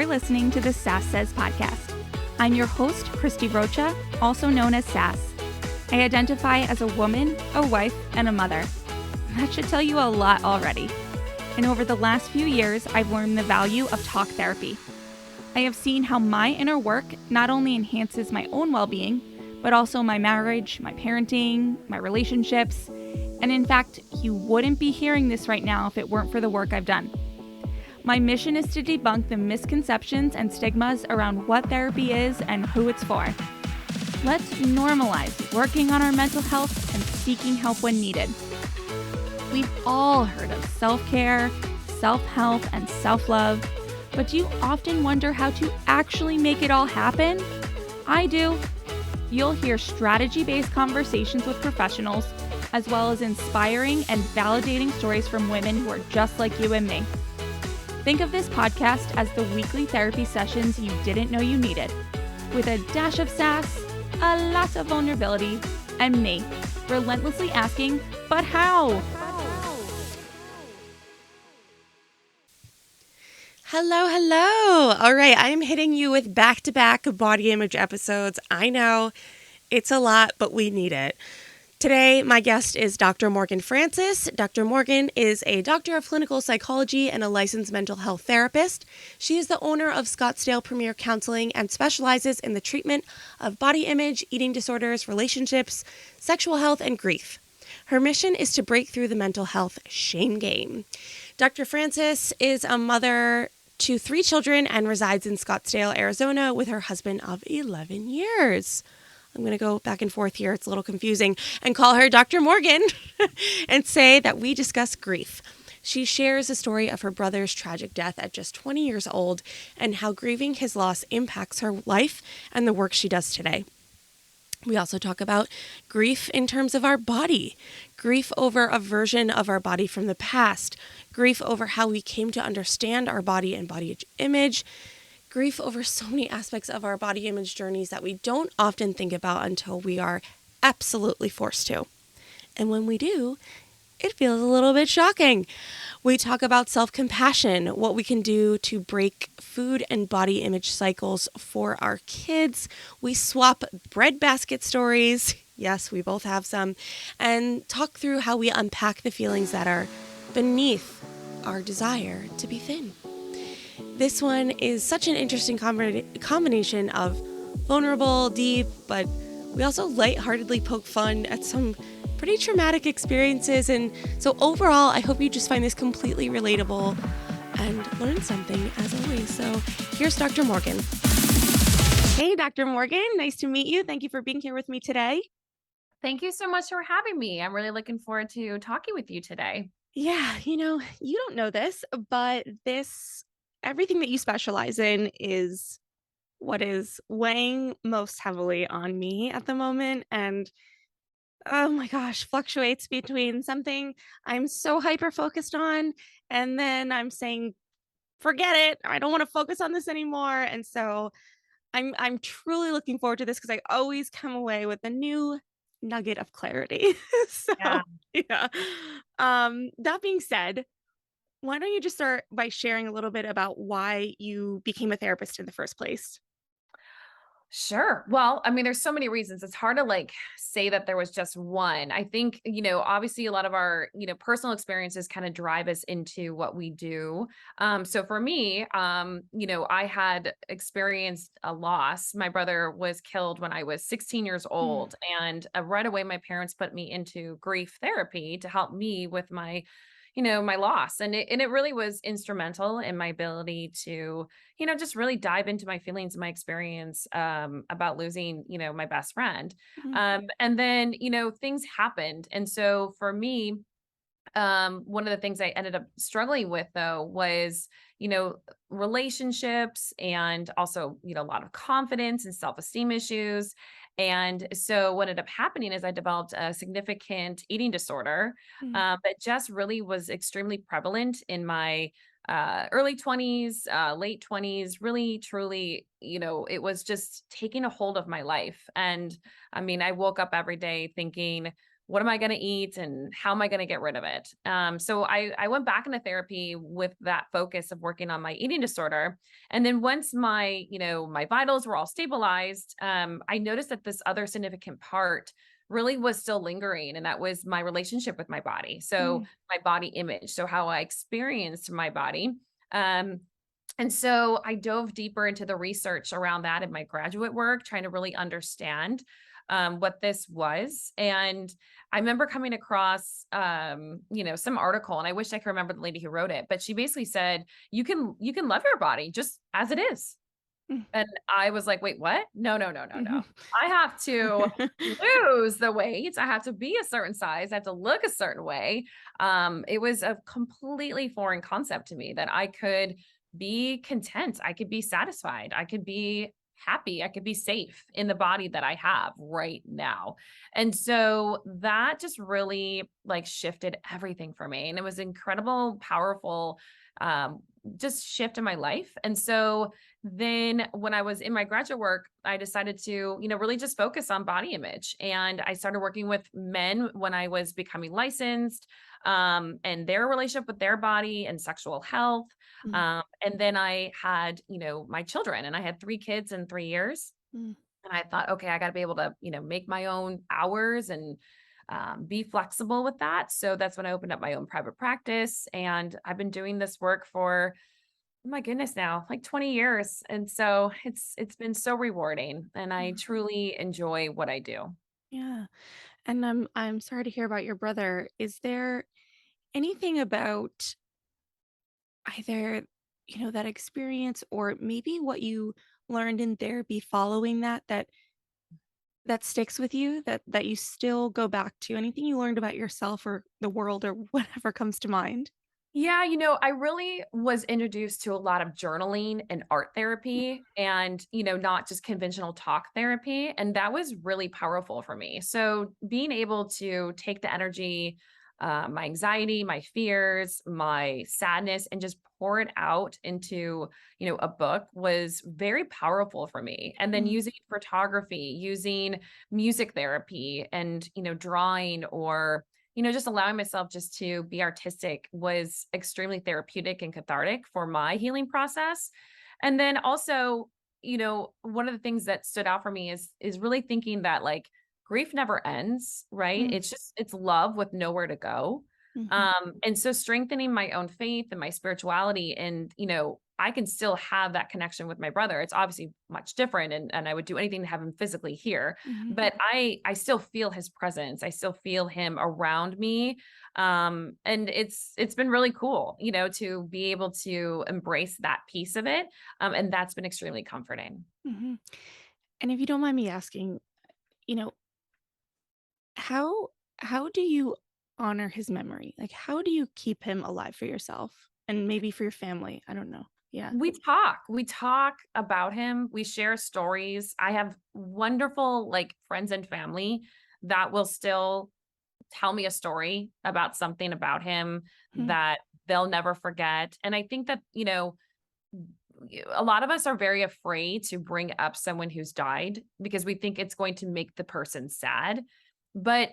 You're listening to the Sass Says podcast. I'm your host, Christy Rocha, also known as Sass. I identify as a woman, a wife, and a mother. That should tell you a lot already. And over the last few years, I've learned the value of talk therapy. I have seen how my inner work not only enhances my own well-being, but also my marriage, my parenting, my relationships. And in fact, you wouldn't be hearing this right now if it weren't for the work I've done. My mission is to debunk the misconceptions and stigmas around what therapy is and who it's for. Let's normalize working on our mental health and seeking help when needed. We've all heard of self-care, self-help, and self-love, but do you often wonder how to actually make it all happen? I do. You'll hear strategy-based conversations with professionals, as well as inspiring and validating stories from women who are just like you and me. Think of this podcast as the weekly therapy sessions you didn't know you needed, with a dash of sass, a lot of vulnerability, and me, relentlessly asking, but how? Hello. All right, I'm hitting you with back-to-back body image episodes. I know it's a lot, but we need it. Today, my guest is Dr. Morgan Francis. Dr. Morgan is a doctor of clinical psychology and a licensed mental health therapist. She is the owner of Scottsdale Premier Counseling and specializes in the treatment of body image, eating disorders, relationships, sexual health, and grief. Her mission is to break through the mental health shame game. Dr. Francis is a mother to 3 children and resides in Scottsdale, Arizona with her husband of 11 years. I'm going to go back and forth here. It's a little confusing, and call her Dr. Morgan and say that we discuss grief. She shares the story of her brother's tragic death at just 20 years old and how grieving his loss impacts her life and the work she does today. We also talk about grief in terms of our body, grief over a version of our body from the past, grief over how we came to understand our body and body image, grief over so many aspects of our body image journeys that we don't often think about until we are absolutely forced to. And when we do, it feels a little bit shocking. We talk about self-compassion, what we can do to break food and body image cycles for our kids. We swap breadbasket stories. Yes, we both have some. And talk through how we unpack the feelings that are beneath our desire to be thin. This one is such an interesting combination of vulnerable, deep, but we also lightheartedly poke fun at some pretty traumatic experiences. And so overall, I hope you just find this completely relatable and learn something as always. So here's Dr. Morgan. Hey, Dr. Morgan. Nice to meet you. Thank you for being here with me today. Thank you so much for having me. I'm really looking forward to talking with you today. Yeah, you don't know this, but everything that you specialize in is what is weighing most heavily on me at the moment. And oh my gosh, fluctuates between something I'm so hyper focused on, and then I'm saying, forget it. I don't want to focus on this anymore. And so I'm truly looking forward to this because I always come away with a new nugget of clarity. So Yeah. yeah. That being said, why don't you just start by sharing a little bit about why you became a therapist in the first place? Sure. Well, I mean, there's so many reasons. It's hard to say that there was just one. I think, obviously a lot of our, personal experiences kind of drive us into what we do. So for me, I had experienced a loss. My brother was killed when I was 16 years Mm, old. And right away, my parents put me into grief therapy to help me with my loss. And it really was instrumental in my ability to just really dive into my feelings and my experience about losing, my best friend. mhm, And then, things happened. And so for me, one of the things I ended up struggling with though was, relationships and also, a lot of confidence and self-esteem issues. And so what ended up happening is I developed a significant eating disorder mm, that just really was extremely prevalent in my early 20s, late 20s, really, truly, it was just taking a hold of my life. And I mean, I woke up every day thinking, what am I going to eat and how am I going to get rid of it? So I went back into therapy with that focus of working on my eating disorder. And then once my vitals were all stabilized, I noticed that this other significant part really was still lingering. And that was my relationship with my body. So Mm. my body image. So how I experienced my body. Um, and so I dove deeper into the research around that in my graduate work, trying to really understand what this was. And I remember coming across, some article, and I wish I could remember the lady who wrote it, but she basically said, you can love your body just as it is. Mm. And I was like, wait, what? No, no, no, no, no. Mhm. I have to lose the weight. I have to be a certain size. I have to look a certain way. It was a completely foreign concept to me that I could be content. I could be satisfied. I could be happy. I could be safe in the body that I have right now. And so that just really like shifted everything for me. And it was incredible, powerful, um, just shift in my life. And so then when I was in my graduate work, I decided to, really just focus on body image. And I started working with men when I was becoming licensed, and their relationship with their body and sexual health. Mm. And then I had, my children, and I had 3 kids in 3 years. Mm. And I thought, okay, I got to be able to, make my own hours and be flexible with that. So that's when I opened up my own private practice. And I've been doing this work for, oh my goodness, now like 20 years. And so it's been so rewarding, and I Mm. truly enjoy what I do. Yeah. And I'm sorry to hear about your brother. Is there anything about either, that experience or maybe what you learned in therapy following that sticks with you, that you still go back to? Anything you learned about yourself or the world or whatever comes to mind? Yeah, I really was introduced to a lot of journaling and art therapy and, not just conventional talk therapy. And that was really powerful for me. So being able to take the energy, my anxiety, my fears, my sadness, and just pour it out into, a book was very powerful for me. And then Mm. using photography, using music therapy and, drawing or just allowing myself just to be artistic was extremely therapeutic and cathartic for my healing process. And then also, one of the things that stood out for me is really thinking that like grief never ends, right? Mm. It's love with nowhere to go. Mhm. And so strengthening my own faith and my spirituality, and I can still have that connection with my brother. It's obviously much different, and I would do anything to have him physically here, Mhm. but I still feel his presence. I still feel him around me. And it's been really cool, to be able to embrace that piece of it. And that's been extremely comforting. Mhm. And if you don't mind me asking, you know, how how do you honor his memory? Like, how do you keep him alive for yourself and maybe for your family? I don't know. Yeah. We talk about him. We share stories. I have wonderful like friends and family that will still tell me a story about something about him Mm. that they'll never forget. And I think that, a lot of us are very afraid to bring up someone who's died because we think it's going to make the person sad. But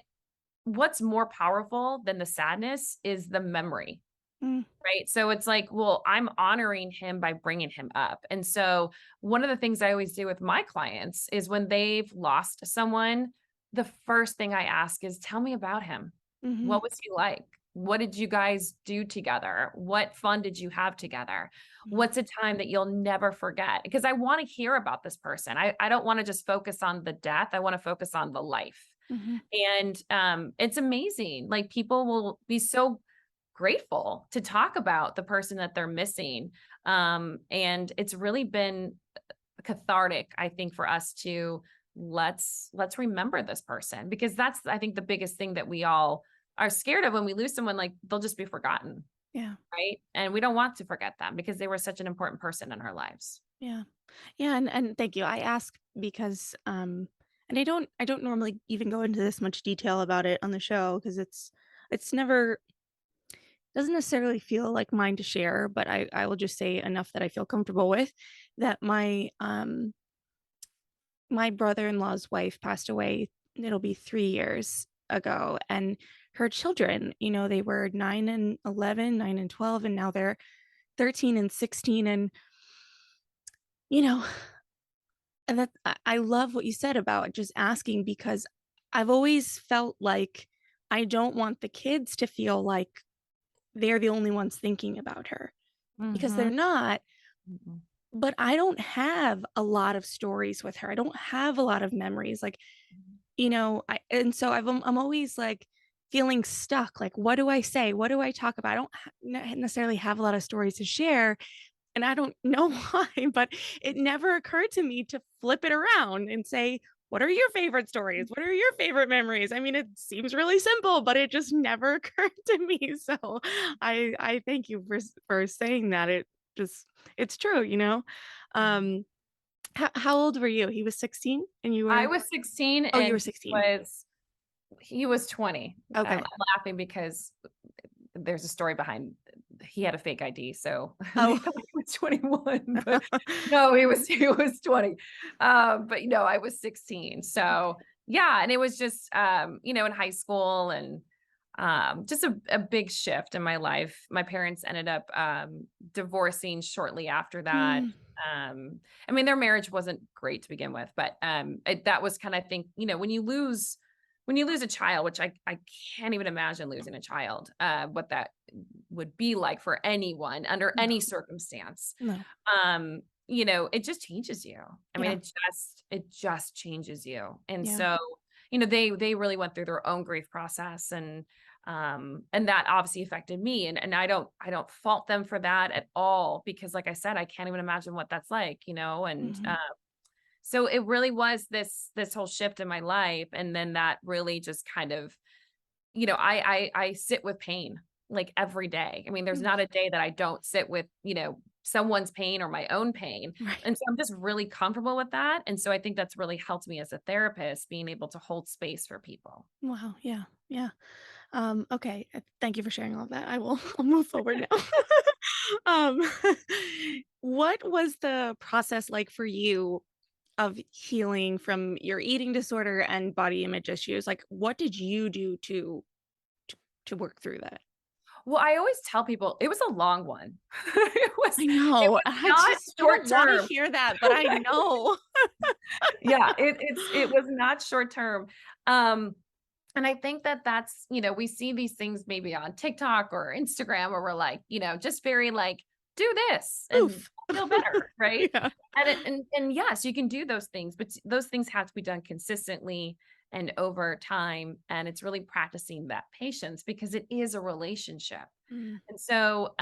what's more powerful than the sadness is the memory. Mm. Right. So it's like, well, I'm honoring him by bringing him up. And so one of the things I always do with my clients is when they've lost someone, the first thing I ask is, tell me about him. Mhm. What was he like? What did you guys do together? What fun did you have together? Mm. What's a time that you'll never forget? Because I want to hear about this person. I don't want to just focus on the death. I want to focus on the life. Mhm. And it's amazing. Like people will be so grateful to talk about the person that they're missing. And it's really been cathartic, I think, for us to let's remember this person, because that's, I think, the biggest thing that we all are scared of when we lose someone. Like they'll just be forgotten, Yeah. right? And we don't want to forget them because they were such an important person in our lives. Yeah. Yeah, and thank you. I ask because and I don't normally even go into this much detail about it on the show because it's never doesn't necessarily feel like mine to share, but I will just say enough that I feel comfortable with that my brother-in-law's wife passed away. It'll be 3 years ago, and her children, they were 9 and 11, 9 and 12, and now they're 13 and 16. And, you know, and I love what you said about just asking, because I've always felt like I don't want the kids to feel like they're the only ones thinking about her, because they're Mhm. not. Mhm. But I don't have a lot of stories with her. I don't have a lot of memories. Like, and so I'm always like feeling stuck. Like, what do I say? What do I talk about? I don't necessarily have a lot of stories to share. And I don't know why, but it never occurred to me to flip it around and say, what are your favorite stories? What are your favorite memories? I mean, it seems really simple, but it just never occurred to me. So I thank you for saying that. It's true, Yeah. Um, how old were you? He was 16 and you I were, was 16 oh, you and were 16. he was 20. I'm Okay. laughing because there's a story behind he had a fake ID, so they Oh, thought he was 21, but no, he was 20. But no, I was 16. So yeah, and it was just in high school and just a big shift in my life. My parents ended up divorcing shortly after that. mm, I mean, their marriage wasn't great to begin with, but that was kind of, I think, when you lose a child, which I can't even imagine losing a child, what that would be like for anyone under no, any circumstance. no. It just changes you. I mean, Yeah. it just changes you. And Yeah. so, they really went through their own grief process, and that obviously affected me. And I don't fault them for that at all, because like I said, I can't even imagine what that's like, and Mhm. so it really was this whole shift in my life. And then that really just kind of, I sit with pain like every day. I mean, there's Mm, not a day that I don't sit with, someone's pain or my own pain. right. And so I'm just really comfortable with that. And so I think that's really helped me as a therapist, being able to hold space for people. Wow. Yeah. Yeah. Okay. Thank you for sharing all of that. I'll move forward now. um, what was the process like for you of healing from your eating disorder and body image issues? Like, what did you do to, to work through that? Well, I always tell people it was a long one. it was I it know. was not I short don't want to term. hear that, but I know. Yeah, it was not short term. Um, and I think that that's, we see these things maybe on TikTok or Instagram where we're like, just very like, do this and Oof. feel better, right? Yeah. And yes, you can do those things, but those things have to be done consistently and over time. And it's really practicing that patience, because it is a relationship. Mm, And so,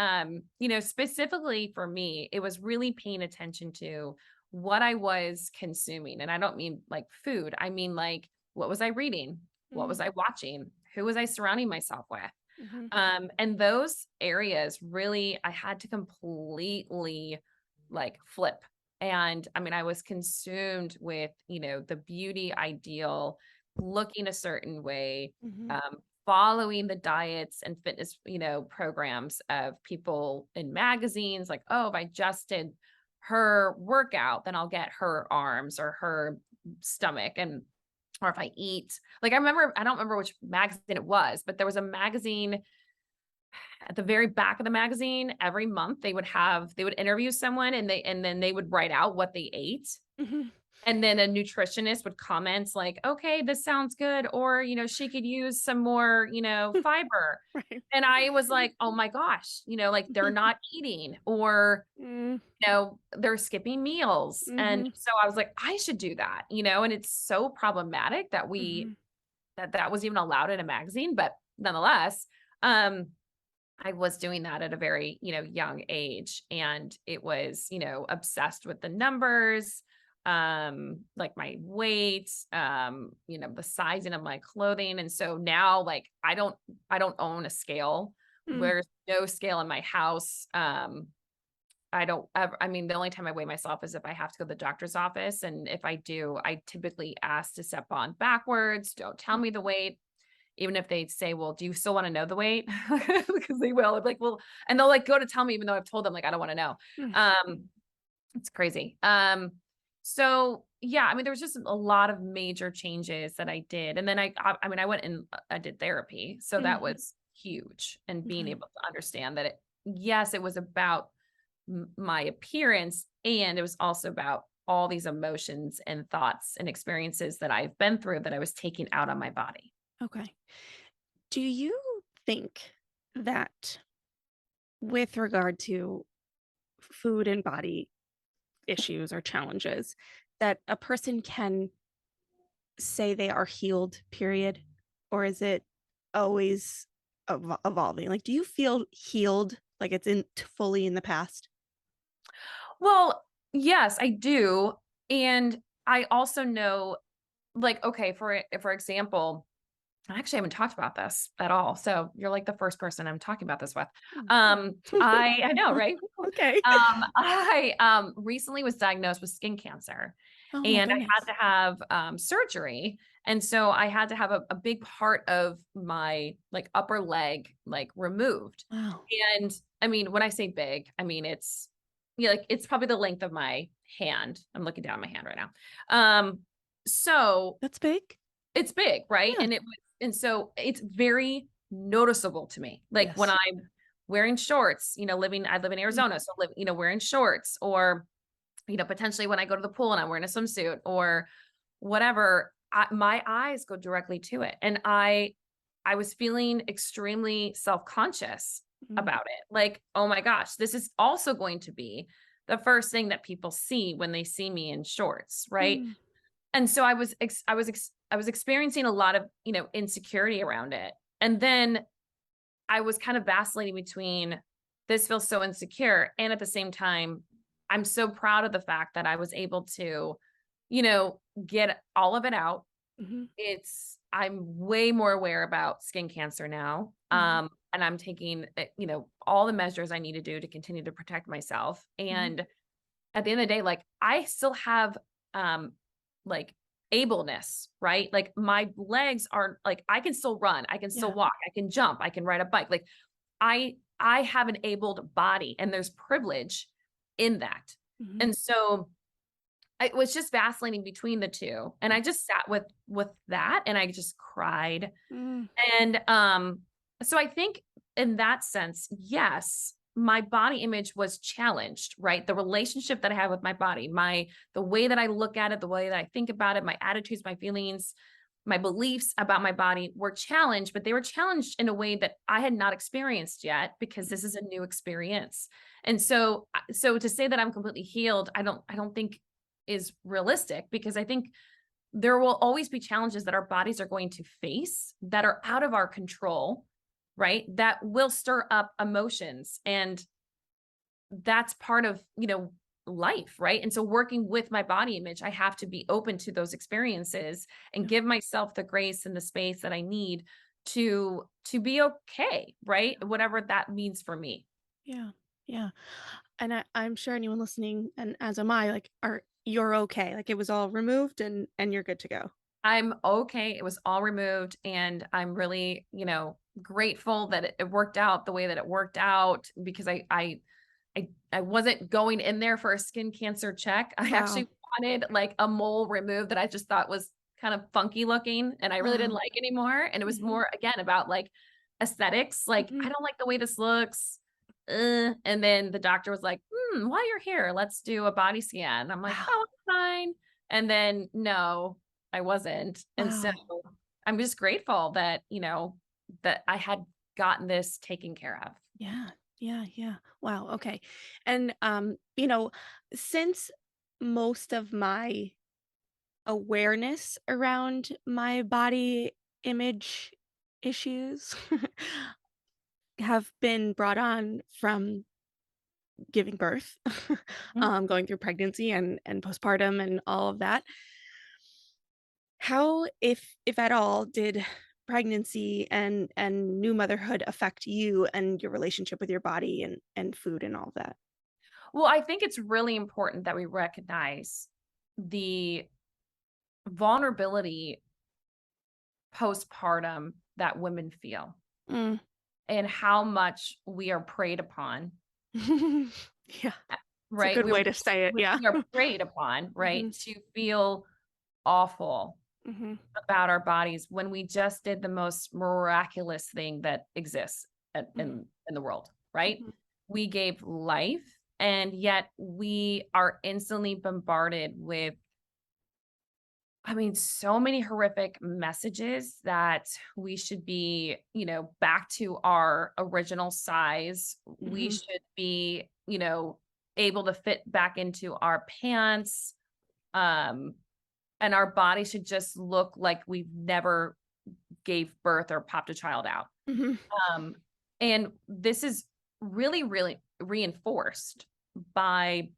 specifically for me, it was really paying attention to what I was consuming. And I don't mean like food. I mean, like, what was I reading? What mm, was I watching? Who was I surrounding myself with? mhm, And those areas really, I had to completely like flip. And I mean, I was consumed with, the beauty ideal, looking a certain way, mhm, um, following the diets and fitness, programs of people in magazines. Like, oh, if I just did her workout, then I'll get her arms or her stomach. And or if I eat, like I don't remember which magazine it was, but there was a magazine at the very back of the magazine. Every month they would interview someone, and then they would write out what they ate. mhm. And then a nutritionist would comment like, okay, this sounds good. Or, she could use some more, fiber. Right. And I was like, oh my gosh, like they're not eating, or, Mm, they're skipping meals. And mhm, so I was like, I should do that, and it's so problematic that mhm, that was even allowed in a magazine. But nonetheless, um, I was doing that at a very, young age. And it was, obsessed with the numbers, like my weight, the sizing of my clothing. And so now, like, I don't own a scale. mm, There's no scale in my house. I don't ever, I mean, the only time I weigh myself is if I have to go to the doctor's office. And if I do, I typically ask to step on backwards. Don't tell mm, me the weight. Even if they say, well, do you still want to know the weight? Because they will. I'm like, well, and they'll like go to tell me, even though I've told them, like, I don't want to know. mm, It's crazy. So yeah, I mean, there was just a lot of major changes that I did. And then I mean, I went and I did therapy. So that Mhm. was huge. And being Okay. able to understand that yes, it was about my appearance, and it was also about all these emotions and thoughts and experiences that I've been through that I was taking out on my body. Okay. Do you think that with regard to food and body issues or challenges, that a person can say they are healed, period? Or is it always evolving? Like, do you feel healed? Like it's fully in the past? Well, yes, I do. And I also know, like, okay, for example, I actually haven't talked about this at all. So you're like the first person I'm talking about this with. Mm. I know, right? Okay. I recently was diagnosed with skin cancer, Oh my and I had goodness. to have surgery. And so I had to have a big part of my like upper leg like removed. Wow. And I mean, when I say big, I mean it's yeah, like it's probably the length of my hand. I'm looking down my hand right now. So That's big. it's big, right? Yeah. And so it's very noticeable to me. Like when Yes. I'm wearing shorts, I live in Mm. Arizona, so wearing shorts, or potentially when I go to the pool and I'm wearing a swimsuit or whatever, my eyes go directly to it. And I was feeling extremely self-conscious Mm. about it. Like, oh my gosh, this is also going to be the first thing that people see when they see me in shorts, right? Mm. And so I was experiencing a lot of, insecurity around it. And then I was kind of vacillating between this feels so insecure, and at the same time, I'm so proud of the fact that I was able to, get all of it out. Mhm. I'm way more aware about skin cancer now. Mhm. And I'm taking, all the measures I need to do to continue to protect myself. Mhm. And at the end of the day, like I still have um like ableness, right? Like my legs are like I can still run, I can still Yeah. walk, I can jump, I can ride a bike. Like I have an abled body, and there's privilege in that. Mhm. And so I was just vacillating between the two. And I just sat with that, and I just cried. Mm. And so I think in that sense, yes, my body image was challenged, right? The relationship that I have with my body, the way that I look at it, the way that I think about it, my attitudes, my feelings, my beliefs about my body were challenged, but they were challenged in a way that I had not experienced yet because this is a new experience. And so to say that I'm completely healed, I don't think is realistic, because I think there will always be challenges that our bodies are going to face that are out of our control, right? That will stir up emotions. And that's part of, life, right? And so working with my body image, I have to be open to those experiences and Yeah. give myself the grace and the space that I need to be okay, right? Whatever that means for me. Yeah. Yeah. And I'm sure anyone listening, and as am I, like, you're okay. Like it was all removed and you're good to go. I'm okay. It was all removed, and I'm really, grateful that it worked out the way that it worked out, because I wasn't going in there for a skin cancer check. I Wow. actually wanted like a mole removed that I just thought was kind of funky looking, and I really didn't Wow. like anymore. And it was Mhm. more again about like aesthetics. Like, I Mhm. don't like the way this looks. And then the doctor was like, while you're here, let's do a body scan. I'm like, Wow. oh, I'm fine. And then no, I wasn't. And so Wow. I'm just grateful that, that I had gotten this taken care of. Yeah. Yeah. Yeah. Wow. Okay. And since most of my awareness around my body image issues have been brought on from giving birth, Mhm. going through pregnancy and postpartum and all of that. How, if at all, did pregnancy and new motherhood affect you and your relationship with your body and food and all of that? Well, I think it's really important that we recognize the vulnerability postpartum that women feel, Mm. and how much we are preyed upon. Yeah. It's a right? good way to say it. Yeah. We are preyed upon, right? Mhm. To feel awful Mhm. about our bodies when we just did the most miraculous thing that exists Mhm. in the world, right? Mhm. We gave life, and yet we are instantly bombarded with, I mean, so many horrific messages that we should be, back to our original size. We Mhm. should be, able to fit back into our pants. Um, and our body should just look like we've never gave birth or popped a child out. Mhm. Um, and this is really, really reinforced by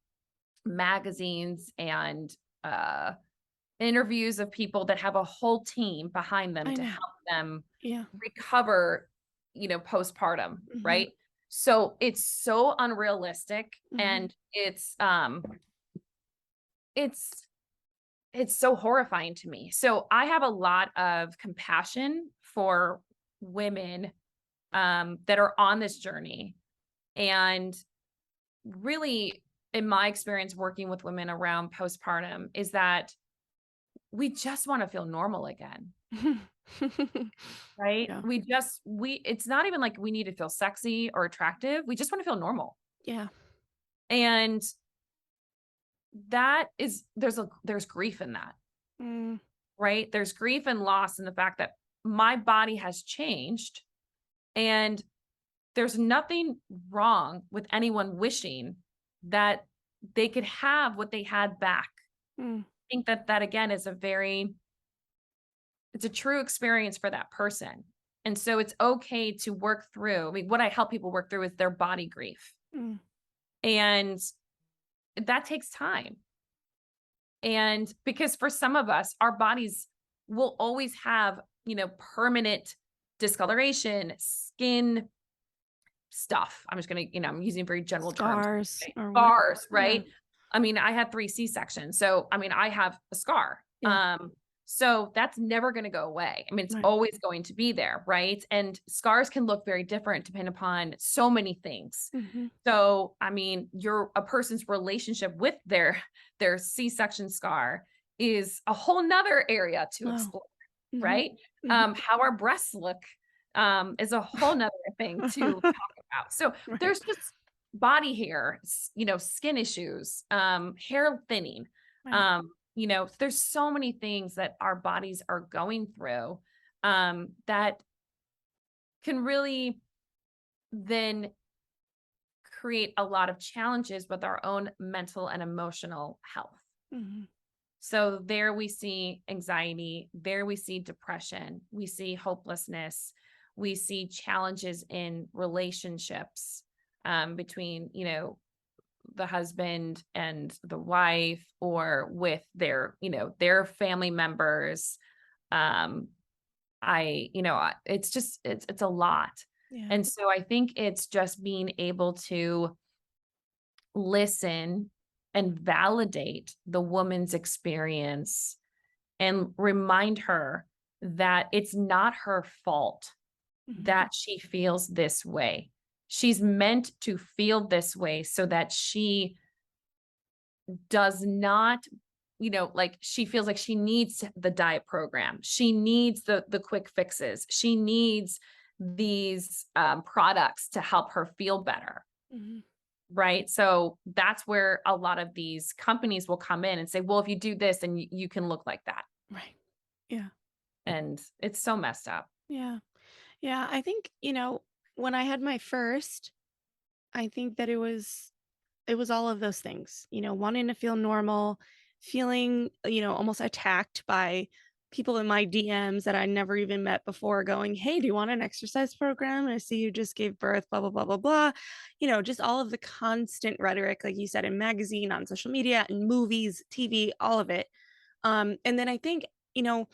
magazines and uh interviews of people that have a whole team behind them I to know. help them Yeah. recover, postpartum, Mhm. right? So it's so unrealistic, Mhm. and it's it's so horrifying to me. So I have a lot of compassion for women that are on this journey, and really, in my experience working with women around postpartum, is that we just want to feel normal again. Right? Yeah. It's not even like we need to feel sexy or attractive. We just want to feel normal. Yeah. And there's grief in that, Mm. right? There's grief and loss in the fact that my body has changed, and there's nothing wrong with anyone wishing that they could have what they had back. Mm. I think that again is it's a true experience for that person. And so it's okay to work through. I mean, what I help people work through is their body grief. Mm. And that takes time. And because for some of us, our bodies will always have, permanent discoloration, skin stuff. I'm just going to, I'm using very general terms. Scars Okay? or whatever. Scars, Yeah. right? I mean, I had 3 C-sections. So, I mean, I have a scar. Yeah. So that's never going to go away. I mean, it's Right. always going to be there, right? And scars can look very different depending upon so many things. Mhm. So, I mean, a person's relationship with their C-section scar is a whole nother area to Wow. explore, Mhm. right? Mhm. How our breasts look is a whole nother thing to talk about. So Right. there's just body hair, skin issues, hair thinning. Right. There's so many things that our bodies are going through that can really then create a lot of challenges with our own mental and emotional health. Mhm. So there we see anxiety, there we see depression, we see hopelessness, we see challenges in relationships between, the husband and the wife, or with their family members. Um, it's a lot. Yeah. And so I think it's just being able to listen and validate the woman's experience and remind her that it's not her fault Mhm. that she feels this way. She's meant to feel this way so that she does not, like she feels like she needs the diet program. She needs the quick fixes. She needs these products to help her feel better. Mhm. Right. So that's where a lot of these companies will come in and say, well, if you do this, then you can look like that. Right. Yeah. And it's so messed up. Yeah. Yeah. I think, when I had my first, I think that it was all of those things, wanting to feel normal, feeling, almost attacked by people in my DMs that I never even met before going, "Hey, do you want an exercise program? I see you just gave birth, blah, blah, blah, blah, blah." Just all of the constant rhetoric, like you said, in magazine, on social media, in movies, TV, all of it. And then I think, and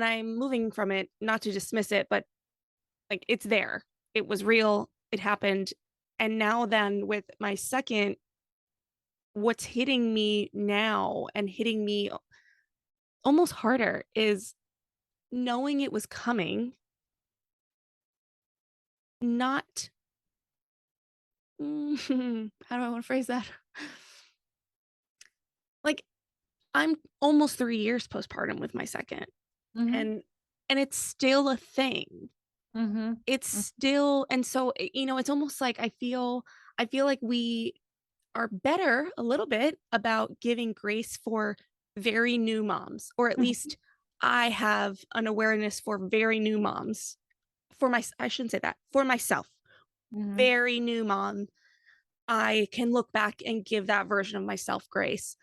I'm moving from it, not to dismiss it, but like it's there. It was real. It happened. And now then with my second, what's hitting me now and hitting me almost harder is knowing it was coming, not how do I want to phrase that? Like, I'm almost 3 years postpartum with my second, Mhm. and it's still a thing. Mhm. It's Mm. still, and so, it's almost like I feel like we are better a little bit about giving grace for very new moms, or at Mhm. least I have an awareness for very new moms. I shouldn't say that, for myself. Mhm. Very new mom, I can look back and give that version of myself grace.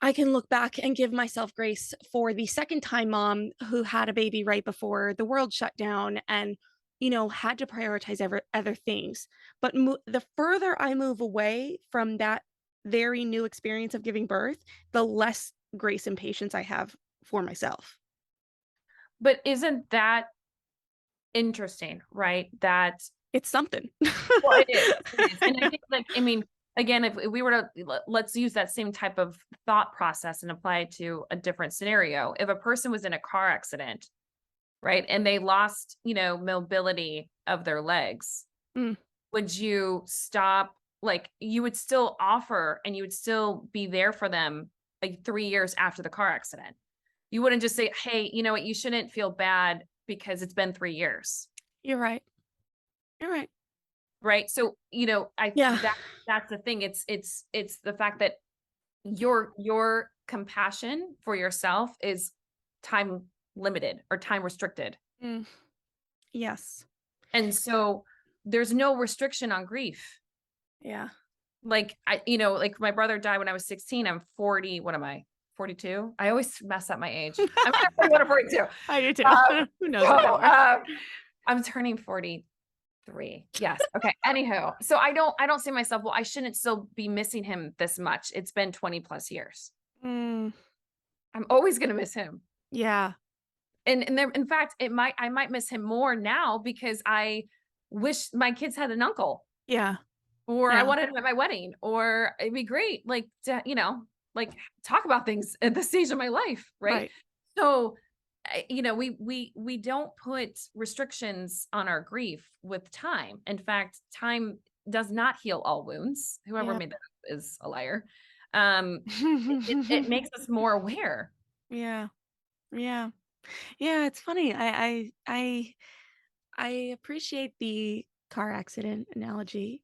I can look back and give myself grace for the second time mom who had a baby right before the world shut down and, had to prioritize other things. But the further I move away from that very new experience of giving birth, the less grace and patience I have for myself. But isn't that interesting, right? That It's something. well, it is. It is. And I think like, I mean, again, if we were to let's use that same type of thought process and apply it to a different scenario. If a person was in a car accident, right, and they lost, mobility of their legs, Mm, would you stop? Like, you would still offer and you would still be there for them like 3 years after the car accident. You wouldn't just say, hey, you know what, you shouldn't feel bad because it's been 3 years. you're right. You're right. Right. So, Yeah. that's the thing. It's the fact that your compassion for yourself is time limited or time restricted. Mm, yes. And so there's no restriction on grief. Yeah. Like like my brother died when I was 16. I'm 40. What am I? 42. I always mess up my age. I'm 41 or 42. I do too. Who knows So, anymore? I'm turning 43. Yes. Okay. Anywho, so I don't see myself, well, I shouldn't still be missing him this much. It's been 20 plus years. Mm, I'm always going to miss him. yeah. And there, in fact, I might miss him more now because I wish my kids had an uncle, Yeah. or I Yeah. wanted him at my wedding, or it'd be great. Like, to, like talk about things at this stage of my life. Right. Right. So, we don't put restrictions on our grief with time. In fact, time does not heal all wounds. Whoever Yeah. made that up is a liar. It makes us more aware. Yeah. Yeah. Yeah, it's funny. I appreciate the car accident analogy.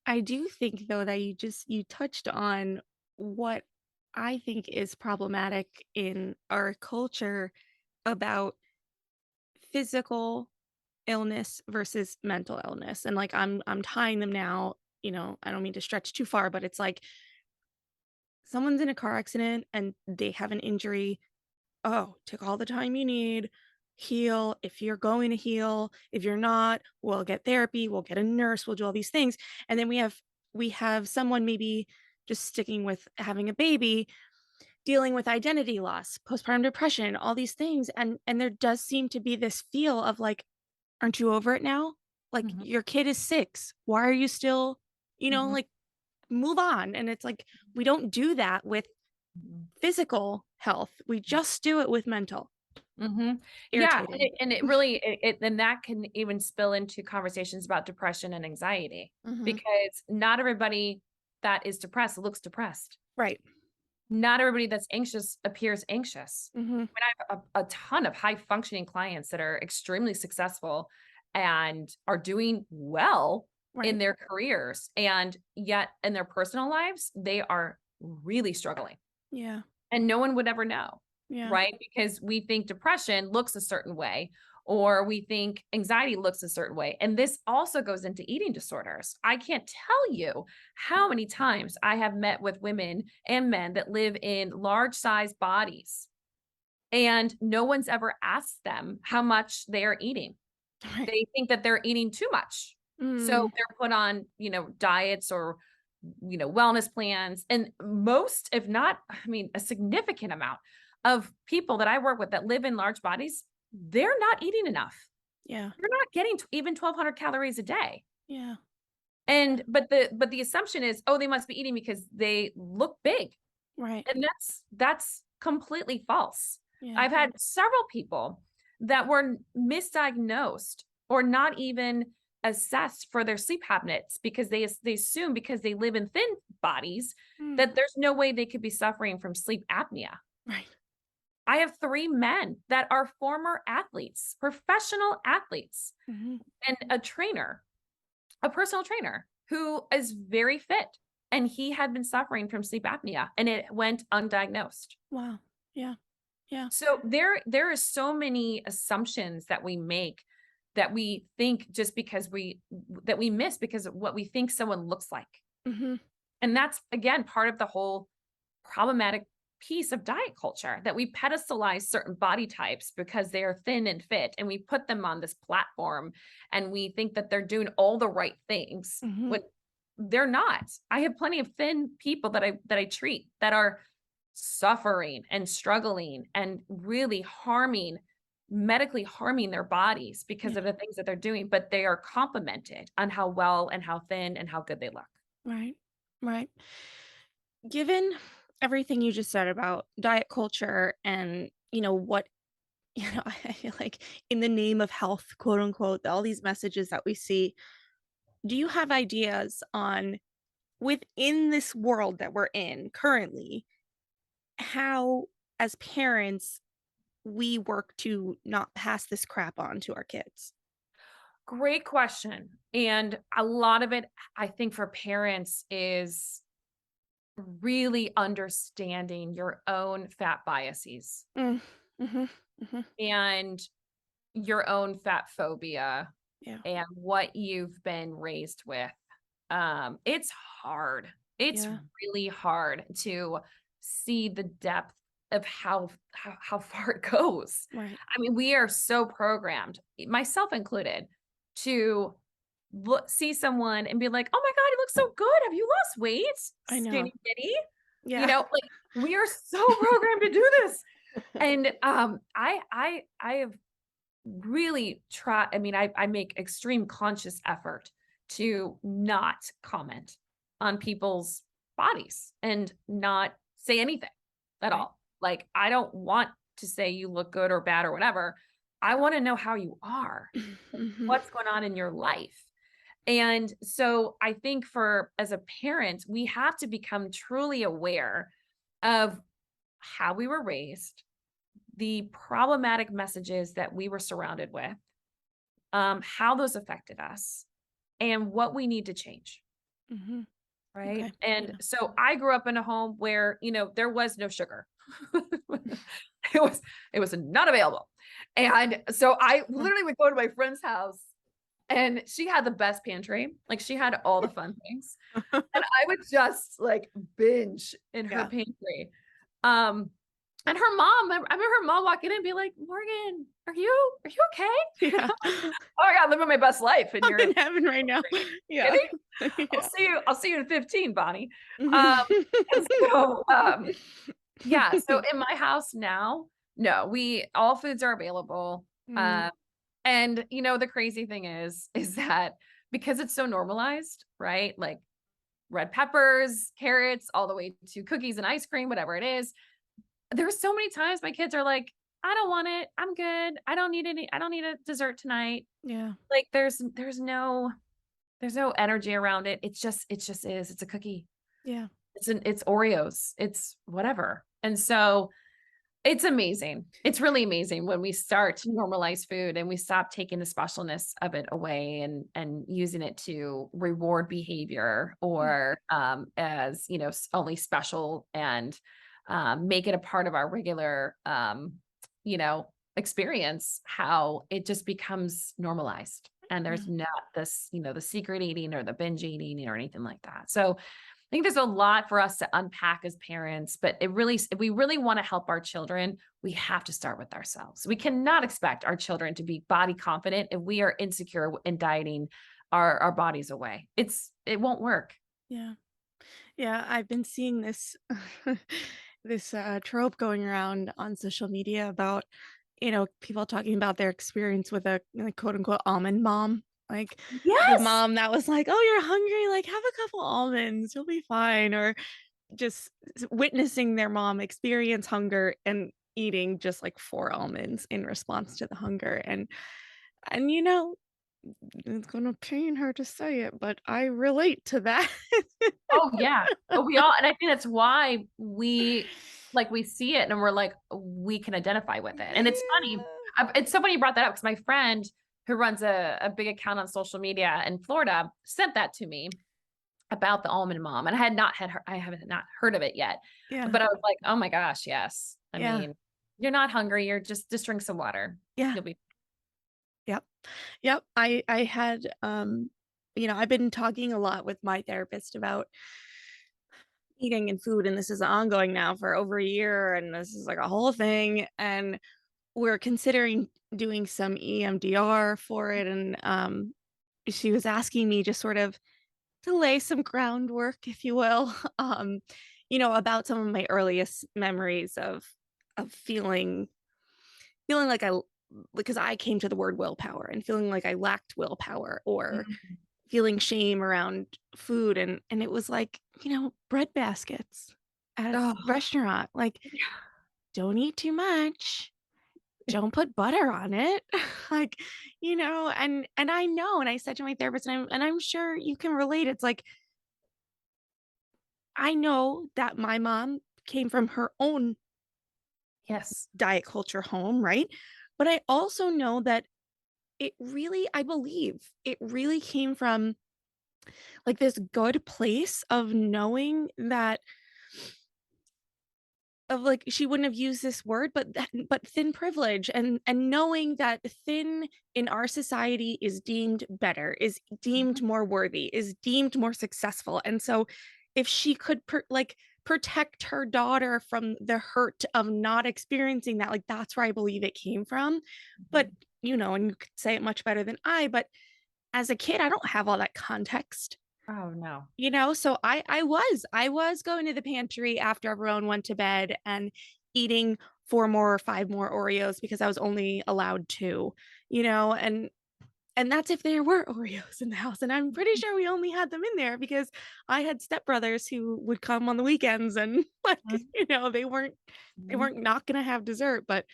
I do think though that you touched on what I think is problematic in our culture about physical illness versus mental illness. And like I'm tying them now, I don't mean to stretch too far, but it's like someone's in a car accident and they have an injury. Oh, take all the time you need, heal if you're going to heal. If you're not, we'll get therapy, we'll get a nurse, we'll do all these things. And then we have someone maybe just sticking with having a baby, dealing with identity loss, postpartum depression, all these things. And there does seem to be this feel of like, aren't you over it now? Like Mhm, your kid is 6. Why are you still, mhm, like move on? And it's like we don't do that with mhm. physical health. We just do it with mental. Mhm. Yeah, and Irritating. it really and that can even spill into conversations about depression and anxiety, Mhm. because not everybody that is depressed looks depressed. Right. Not everybody that's anxious appears anxious. Mhm. I mean, I have a ton of high functioning clients that are extremely successful and are doing well in Right. their careers, and yet in their personal lives, they are really struggling. Yeah. And no one would ever know, Yeah. right? Because we think depression looks a certain way, or we think anxiety looks a certain way. And this also goes into eating disorders. I can't tell you how many times I have met with women and men that live in large size bodies, and no one's ever asked them how much they are eating. Right. They think that they're eating too much. So Mm. they're put on, diets or, wellness plans. And most, if not, I mean, a significant amount of people that I work with that live in large bodies, they're not eating enough. Yeah. They're not getting even 1,200 calories a day. Yeah. And but the assumption is, oh, they must be eating because they look big. Right. And that's completely false. Yeah. I've had several people that were misdiagnosed or not even assessed for their sleep habits because they assume because they live in thin bodies Mm, that there's no way they could be suffering from sleep apnea. right. I have 3 men that are former athletes, professional athletes, Hmm. and a personal trainer who is very fit, and he had been suffering from sleep apnea, and it went undiagnosed. Wow. Yeah. Yeah. So there are so many assumptions that we make that we think just because that we miss because of what we think someone looks like. Hmm. And that's again part of the whole problematic piece of diet culture that we pedestalize certain body types because they are thin and fit and we put them on this platform and we think that they're doing all the right things Hmm. when they're not. I have plenty of thin people that I treat that are suffering and struggling and really medically harming their bodies because Yeah. of the things that they're doing, but they are complimented on how well and how thin and how good they look. Right. Right. Given everything you just said about diet culture and, what, I feel like in the name of health, quote unquote, all these messages that we see, do you have ideas on within this world that we're in currently, how as parents we work to not pass this crap on to our kids? Great question. And a lot of it, I think, for parents is really understanding your own fat biases Mm, mhm, mhm. and your own fat phobia Yeah. and what you've been raised with. It's hard. It's Yeah. really hard to see the depth of how far it goes. Right. I mean, we are so programmed, myself included, to see someone and be like, "Oh my God, you look so good. Have you lost weight, I know. skinny bitty?" Yeah. Like we are so programmed to do this. And I have really try I mean, I make extreme conscious effort to not comment on people's bodies and not say anything at Right. all. Like, I don't want to say you look good or bad or whatever. I want to know how you are, Mhm. what's going on in your life. And so I think for as a parent, we have to become truly aware of how we were raised, the problematic messages that we were surrounded with, how those affected us and what we need to change. Mhm. Right. Okay. And Yeah. so I grew up in a home where, there was no sugar. it was, it was not available. And so I Mm. literally would go to my friend's house and she had the best pantry. Like she had all the fun things. And I would just like binge in her Yeah. pantry. Um, and her mom, I remember her mom walking in and be like, "Morgan, are you okay?" Yeah. Oh my God, living my best life. And I'm you're in heaven right now. Yeah. kidding? Yeah. I'll see you in 15, Bonnie. Mhm. Um, and so, yeah, so in my house now, no, all foods are available. Mm, Um, and the crazy thing is that because it's so normalized, right? Like red peppers, carrots, all the way to cookies and ice cream, whatever it is. There's so many times my kids are like, "I don't want it. I'm good. I don't need a dessert tonight." yeah. Like there's no energy around it. It just is. It's a cookie. Yeah. It's Oreos. It's whatever. And so it's amazing. It's really amazing when we start to normalize food and we stop taking the specialness of it away and using it to reward behavior Mm, or as only special and make it a part of our regular experience. How it just becomes normalized and yeah. there's not this the secret eating or the binge eating or anything like that. So I think there's a lot for us to unpack as parents, but if we really want to help our children, we have to start with ourselves. We cannot expect our children to be body confident if we are insecure in dieting our bodies away. It won't work. Yeah. Yeah. I've been seeing this this trope going around on social media about, people talking about their experience with a quote unquote almond mom. Like the Yes. mom that was like, "Oh, you're hungry, like have a couple almonds, you'll be fine." Or just witnessing their mom experience hunger and eating just like 4 almonds in response to the hunger. And it's gonna pain her to say it, but I relate to that. Oh, yeah. Oh, we all and I think that's why we see it and we're like, we can identify with it. And it's funny. Yeah. It's so funny you brought that up because my friend who runs a big account on social media in Florida sent that to me about the almond mom. And I haven't not heard of it yet. Yeah. But I was like, oh my gosh, yes. I Yeah. mean, you're not hungry. You're just drink some water. Yeah. You'll be Yep. Yep. I had I've been talking a lot with my therapist about eating and food, and this is ongoing now for over a year, and this is like a whole thing. And we're considering doing some EMDR for it. And she was asking me just sort of to lay some groundwork, if you will, about some of my earliest memories of feeling like because I came to the word willpower and feeling like I lacked willpower, or Mhm. feeling shame around food. And it was like, bread baskets at a Oh, restaurant, like, don't eat too much, don't put butter on it. Like, and I know, and I said to my therapist, and I'm sure you can relate, it's like, I know that my mom came from her own yes. diet culture home, right? But I also know that I believe it really came from like this good place of knowing that, of like, she wouldn't have used this word, but thin privilege, and knowing that thin in our society is deemed better, is deemed Mhm. more worthy, is deemed more successful. And so if she could protect her daughter from the hurt of not experiencing that, like, that's where I believe it came from. But Mhm. and you could say it much better than I, but as a kid, I don't have all that context. Oh, no. So I was going to the pantry after everyone went to bed and eating 4 more or 5 more Oreos because I was only allowed 2, and that's if there were Oreos in the house, and I'm pretty sure we only had them in there because I had stepbrothers who would come on the weekends, and, like, Mhm. they weren't not gonna have dessert. But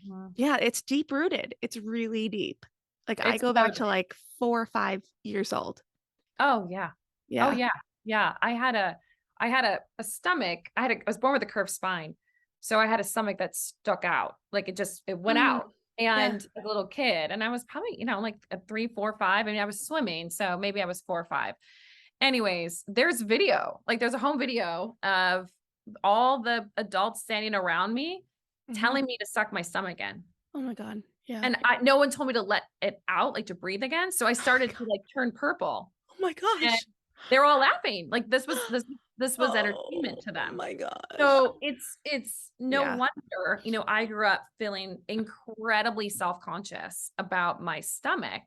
Mhm. yeah, it's deep rooted. It's really deep. Like, I It's go so back to, like, 4 or 5 years old. Oh, yeah. Oh, Yeah. yeah. Yeah. I had a stomach. I was born with a curved spine. So I had a stomach that stuck out. Like it went Mm, out. yeah. And as a little kid, and I was probably, like a 3, 4, 5. I mean, I was swimming. So maybe I was 4 or 5. Anyways, there's video, like there's a home video of all the adults standing around me Mhm. telling me to suck my stomach in. Oh my god. Yeah. And no one told me to let it out, like to breathe again. So I Oh my started to god. like turn purple. Oh my And gosh. they were all laughing. Like this was entertainment Oh to them. my gosh. So it's no Yeah. wonder, I grew up feeling incredibly self-conscious about my stomach.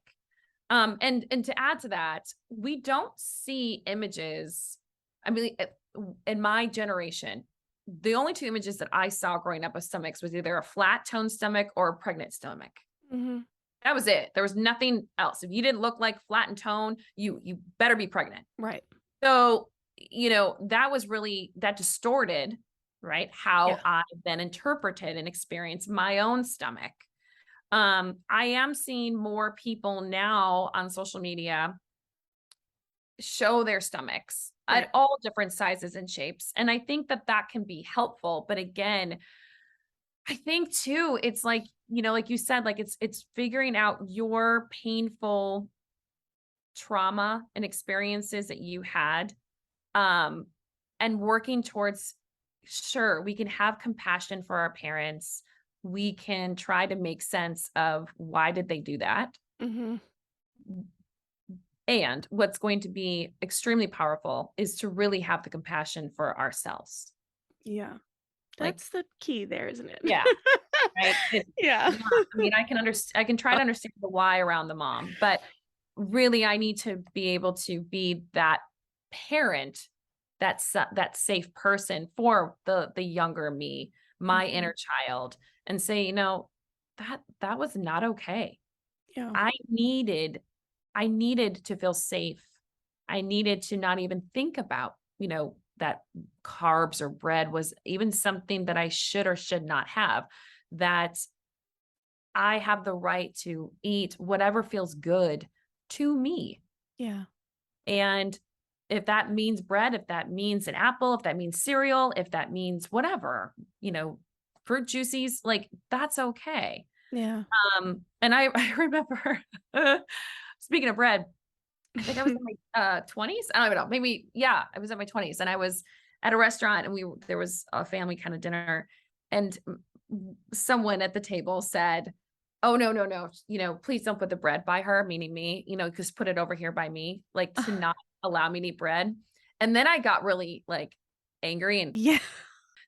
And to add to that, we don't see images. I mean, in my generation, the only 2 images that I saw growing up of stomachs was either a flat toned stomach or a pregnant stomach. Mhm. That was it. There was nothing else. If you didn't look like flat and tone, you better be pregnant. Right. So, that was really that distorted, right, how Yeah. I then interpreted and experienced my own stomach. I am seeing more people now on social media show their stomachs at Right. all different sizes and shapes, and I think that that can be helpful, but again, I think too, it's like, like you said, like it's figuring out your painful trauma and experiences that you had, um, and working towards, sure, we can have compassion for our parents. We can try to make sense of why did they do that? Mhm. And what's going to be extremely powerful is to really have the compassion for ourselves. Yeah. Like, That's the key there, isn't it? yeah, right. Yeah. Yeah. I mean, I can try to understand the why around the mom, but really I need to be able to be that parent, that safe person for the younger me, my Mhm. inner child, and say, that was not okay. Yeah. I needed to feel safe. I needed to not even think about, that carbs or bread was even something that I should or should not have, that I have the right to eat whatever feels good to me. Yeah. And if that means bread, if that means an apple, if that means cereal, if that means whatever, fruit juices, like that's okay. Yeah. And I, I remember speaking of bread, I think I was in my 20s. I don't even know. Maybe, yeah, I was in my 20s and I was at a restaurant and there was a family kind of dinner and someone at the table said, "Oh, no, no, no. Please don't put the bread by her," meaning me, just put it over here by me, like to not allow me to eat bread. And then I got really like angry. And Yeah.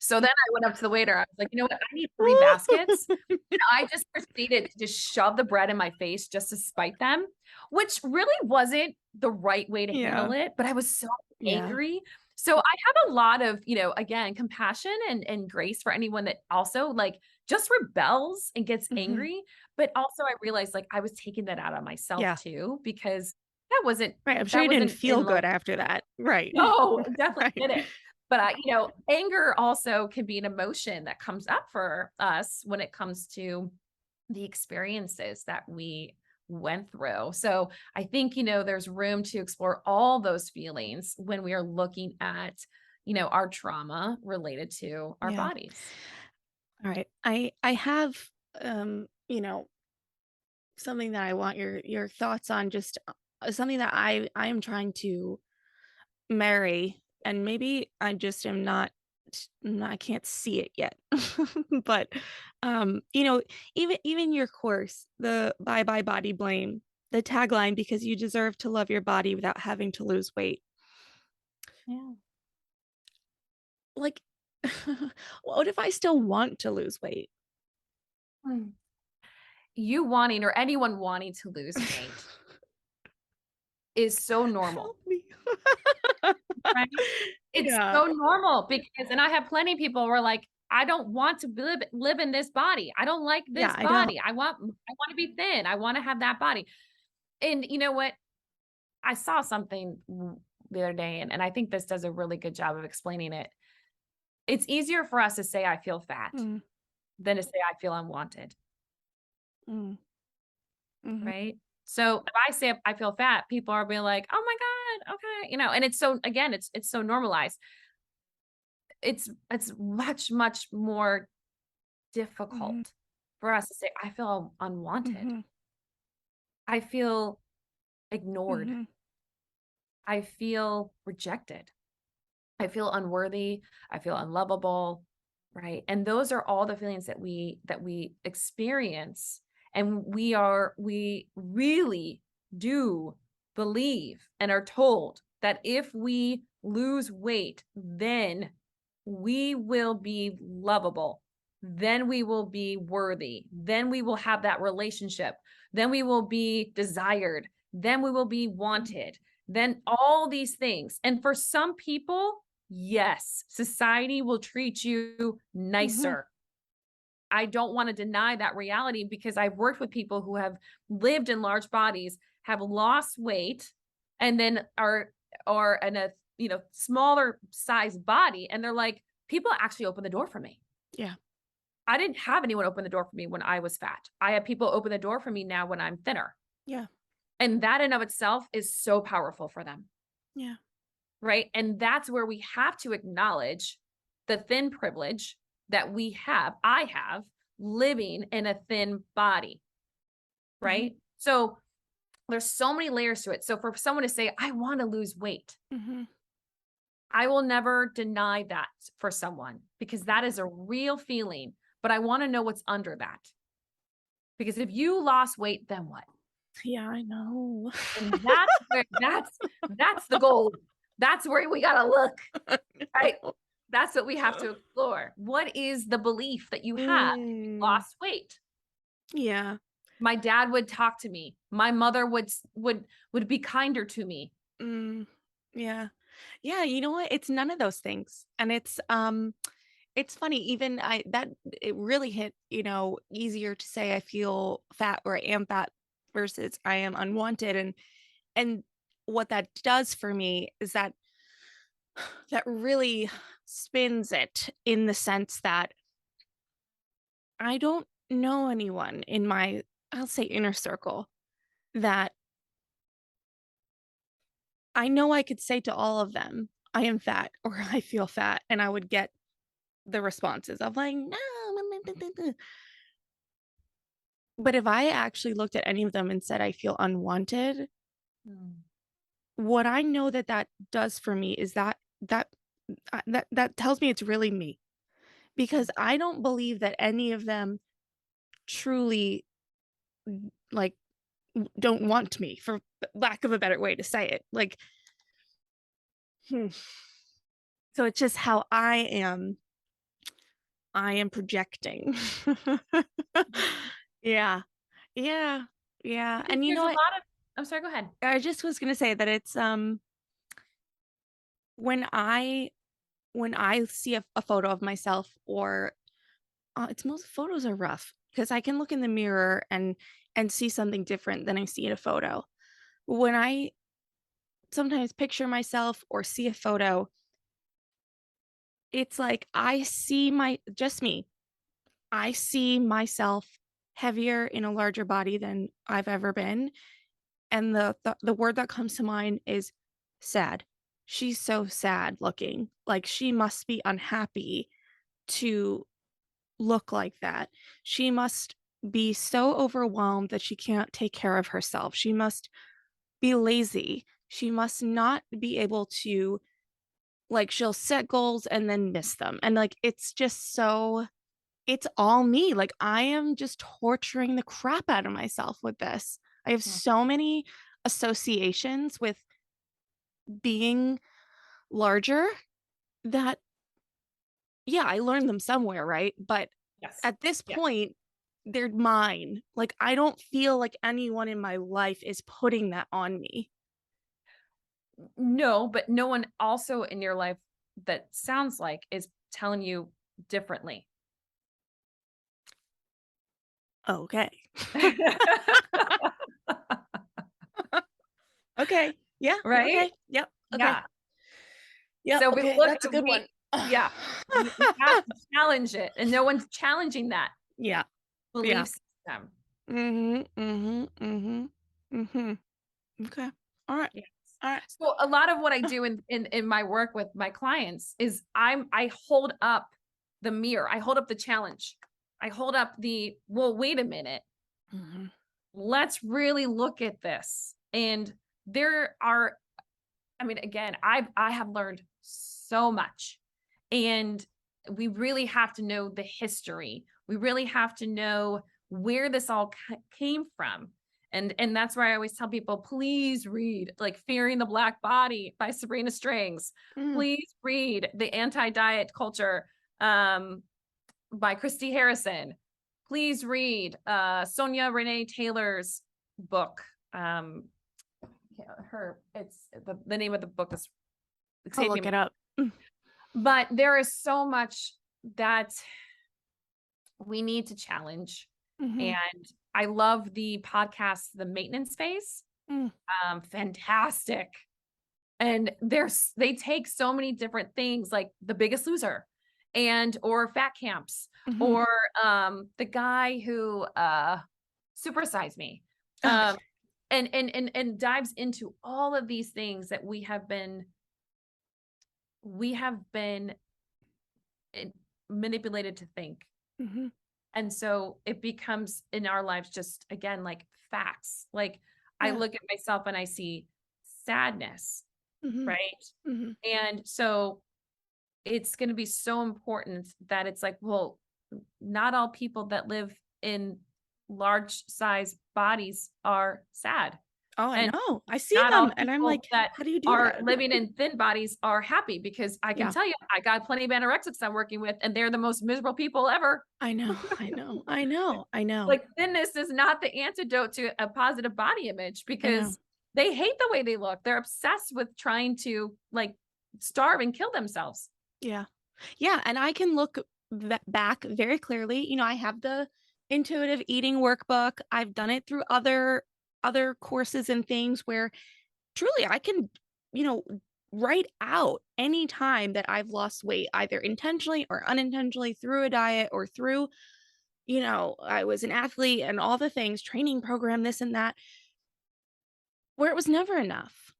so then I went up to the waiter. I was like, "You know what? I need 3 baskets." And I just proceeded to just shove the bread in my face just to spite them, which really wasn't the right way to handle Yeah. it, but I was so Yeah. angry. So I have a lot of, again, compassion and grace for anyone that also like just rebels and gets Mhm. angry. But also I realized like I was taking that out on myself Yeah. too, because that wasn't Right. I'm sure that you didn't wasn't feel in good after that. Right. no, it definitely Right. didn't. But anger also can be an emotion that comes up for us when it comes to the experiences that we went through. So I think, there's room to explore all those feelings when we are looking at, our trauma related to our Yeah. bodies. All right. I have something that I want your thoughts on, just something that I am trying to marry, and maybe I just am not I can't see it yet. But even your course, the bye bye body blame, the tagline, because you deserve to love your body without having to lose weight. Yeah. Like, what if I still want to lose weight? Mm. You wanting or anyone wanting to lose weight is so normal. Help me. Right? It's Yeah. so normal because and I have plenty of people who are like, "I don't want to live in this body. I don't like Yeah, this I don't. body. I want to be thin. I want to have that body." And you know what? I saw something the other day, and I think this does a really good job of explaining it. It's easier for us to say I feel fat Mm, than to say I feel unwanted, mm, mhm, right? So if I say I feel fat, people are being like, "Oh my God, okay," and it's so again, it's so normalized. It's much, much more mhm, difficult for us to say, I feel unwanted. mhm, I feel ignored. mhm, I feel rejected. I feel unworthy. I feel unlovable. Right. And those are all the feelings that we experience. And we really do believe and are told that if we lose weight, then we will be lovable. Then we will be worthy. Then we will have that relationship. Then we will be desired. Then we will be mhm, wanted. Then all these things. And for some people, yes, society will treat you mhm, nicer. I don't want to deny that reality because I've worked with people who have lived in large bodies, have lost weight, and then are in a smaller size body, and they're like, people actually open the door for me. yeah, I didn't have anyone open the door for me when I was fat. I have people open the door for me now when I'm thinner. yeah, And that in of itself is so powerful for them. yeah, Right. And that's where we have to acknowledge the thin privilege that I have living in a thin body. mhm, Right. So there's so many layers to it. So for someone to say, I want to lose weight, mhm, I will never deny that for someone because that is a real feeling. But I want to know what's under that. Because if you lost weight, then what? yeah, I know. And that's the gold. That's where we gotta look, right? That's what we have to explore. What is the belief that you have if you Mm, lost weight? yeah, My dad would talk to me. My mother would be kinder to me. mm, yeah. Yeah, you know what? It's none of those things, and it's funny, even I that it really hit, easier to say I feel fat or I am fat versus I am unwanted, and what that does for me is that really spins it in the sense that I don't know anyone in my, I'll say, inner circle that I know I could say to all of them, "I am fat," or "I feel fat," and I would get the responses of like, "No." But if I actually looked at any of them and said, "I feel unwanted," Mm. what I know that that does for me is that tells me it's really me, because I don't believe that any of them truly, like, don't want me, for lack of a better way to say it. Like, hmm. So it's just how I am projecting. Yeah. Yeah. Yeah. Because And you there's know a what? lot of I'm sorry, go ahead. I just was gonna say that it's when I see a photo of myself, or it's most photos are rough because I can look in the mirror and see something different than I see in a photo. When I sometimes picture myself or see a photo, it's like I see my just me. I see myself heavier in a larger body than I've ever been, and the word that comes to mind is sad. She's so sad looking. Like, she must be unhappy to look like that. She must be so overwhelmed that she can't take care of herself. She must be lazy. She must not be able to, like, she'll set goals and then miss them. And like, it's just so, it's all me. Like, I am just torturing the crap out of myself with this. I have Mm. so many associations with being larger that, yeah, I learned them somewhere, right? But Yes. at this Yeah. point, they're mine. Like, I don't feel like anyone in my life is putting that on me. No, but no one also in your life that sounds like is telling you differently. Okay. Okay. Yeah. Right? Okay. Yep. Okay. Yeah. Yep. So we Okay. look That's a good one. yeah, we have to challenge it, and no one's challenging that Yeah. belief Yeah. system. Mhm. Mhm. Mhm. Mhm. Okay. All right. Yes. All right. So a lot of what I do in my work with my clients is I hold up the mirror. I hold up the challenge. I hold up the, well, wait a minute. Mhm. Let's really look at this. And there are, I mean, again, I have learned so much. And we really have to know the history. We really have to know where this all came from. And that's why I always tell people, please read like Fearing the Black Body by Sabrina Strings. Mhm. Please read The Anti-Diet Culture um, by Christy Harrison. Please read Sonya Renee Taylor's book. Um, yeah, it's the name of the book is I'll escaping look me. it up. But there is so much that we need to challenge. Mhm. And I love the podcast, The Maintenance Phase. Mm. Fantastic. And they take so many different things like The Biggest Loser and or fat camps Mhm. or the guy who supersized me. Oh, Um and dives into all of these things that we have been eh, manipulated to think. mhm. And so it becomes in our lives just again like facts. Like I Yeah. look at myself and I see sadness, Mhm. right? Mhm. And so it's going to be so important that it's like, well, not all people that live in large size bodies are sad. Oh, I And know. I see not all them and I'm people like, that "How do you do are that?" living in thin bodies are happy because I can Yeah. tell you, I got plenty of anorexics I'm working with, and they're the most miserable people ever. I know. I know. I know. I know. Like, thinness is not the antidote to a positive body image I know. because they hate the way they look. They're obsessed with trying to like starve and kill themselves. Yeah. Yeah, and I can look back very clearly. I have the intuitive eating workbook. I've done it through other courses and things where truly I can, you know, write out any time that I've lost weight, either intentionally or unintentionally through a diet or through, I was an athlete and all the things, training program, this and that, where it was never enough.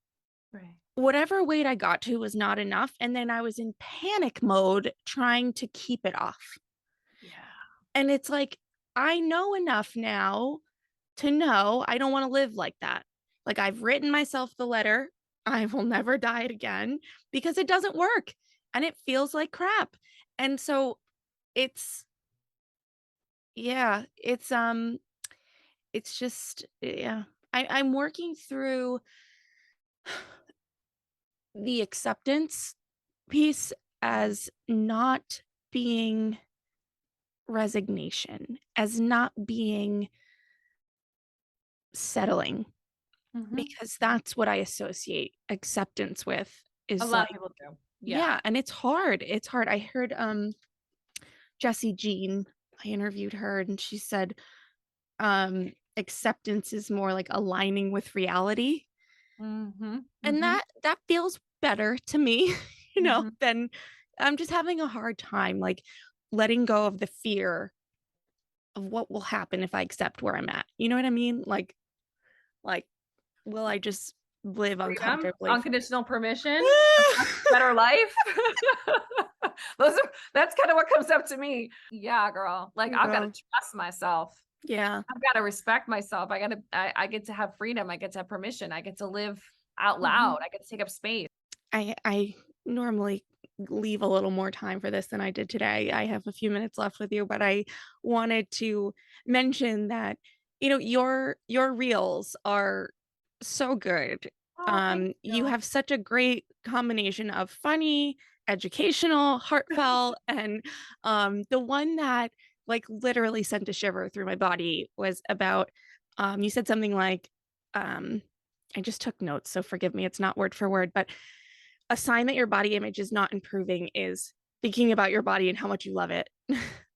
Right. whatever weight I got to was not enough. And then I was in panic mode trying to keep it off. Yeah. And it's like, I know enough now to know I don't want to live like that. Like, I've written myself the letter. I will never diet again because it doesn't work and it feels like crap. And so it's, yeah, it's just, yeah. I'm working through the acceptance piece as not being resignation, as not being settling, Mhm. because that's what I associate acceptance with A is lot of like, people do. Yeah. yeah, and it's hard. It's hard. I heard Jessi Jean, I interviewed her and she said acceptance is more like aligning with reality. Mhm. And Mhm. that feels better to me, Mhm. than I'm just having a hard time like letting go of the fear of what will happen if I accept where I'm at. You know what I mean? Like will I just live Freedom, uncomfortably for unconditional permission, a better life. That's kind of what comes up to me. Yeah, girl. Like I've got to Yeah. trust myself. Yeah. I've got to respect myself. I get to have freedom. I get to have permission. I get to live out Mhm. loud. I get to take up space. I normally leave a little more time for this than I did today. I have a few minutes left with you, but I wanted to mention that your reels are so good. Oh, thank You you. have such a great combination of funny, educational, heartfelt, and the one that like literally sent a shiver through my body was about you said something like um I just took notes, so forgive me, it's not word for word, but a sign that your body image is not improving is thinking about your body and how much you love it.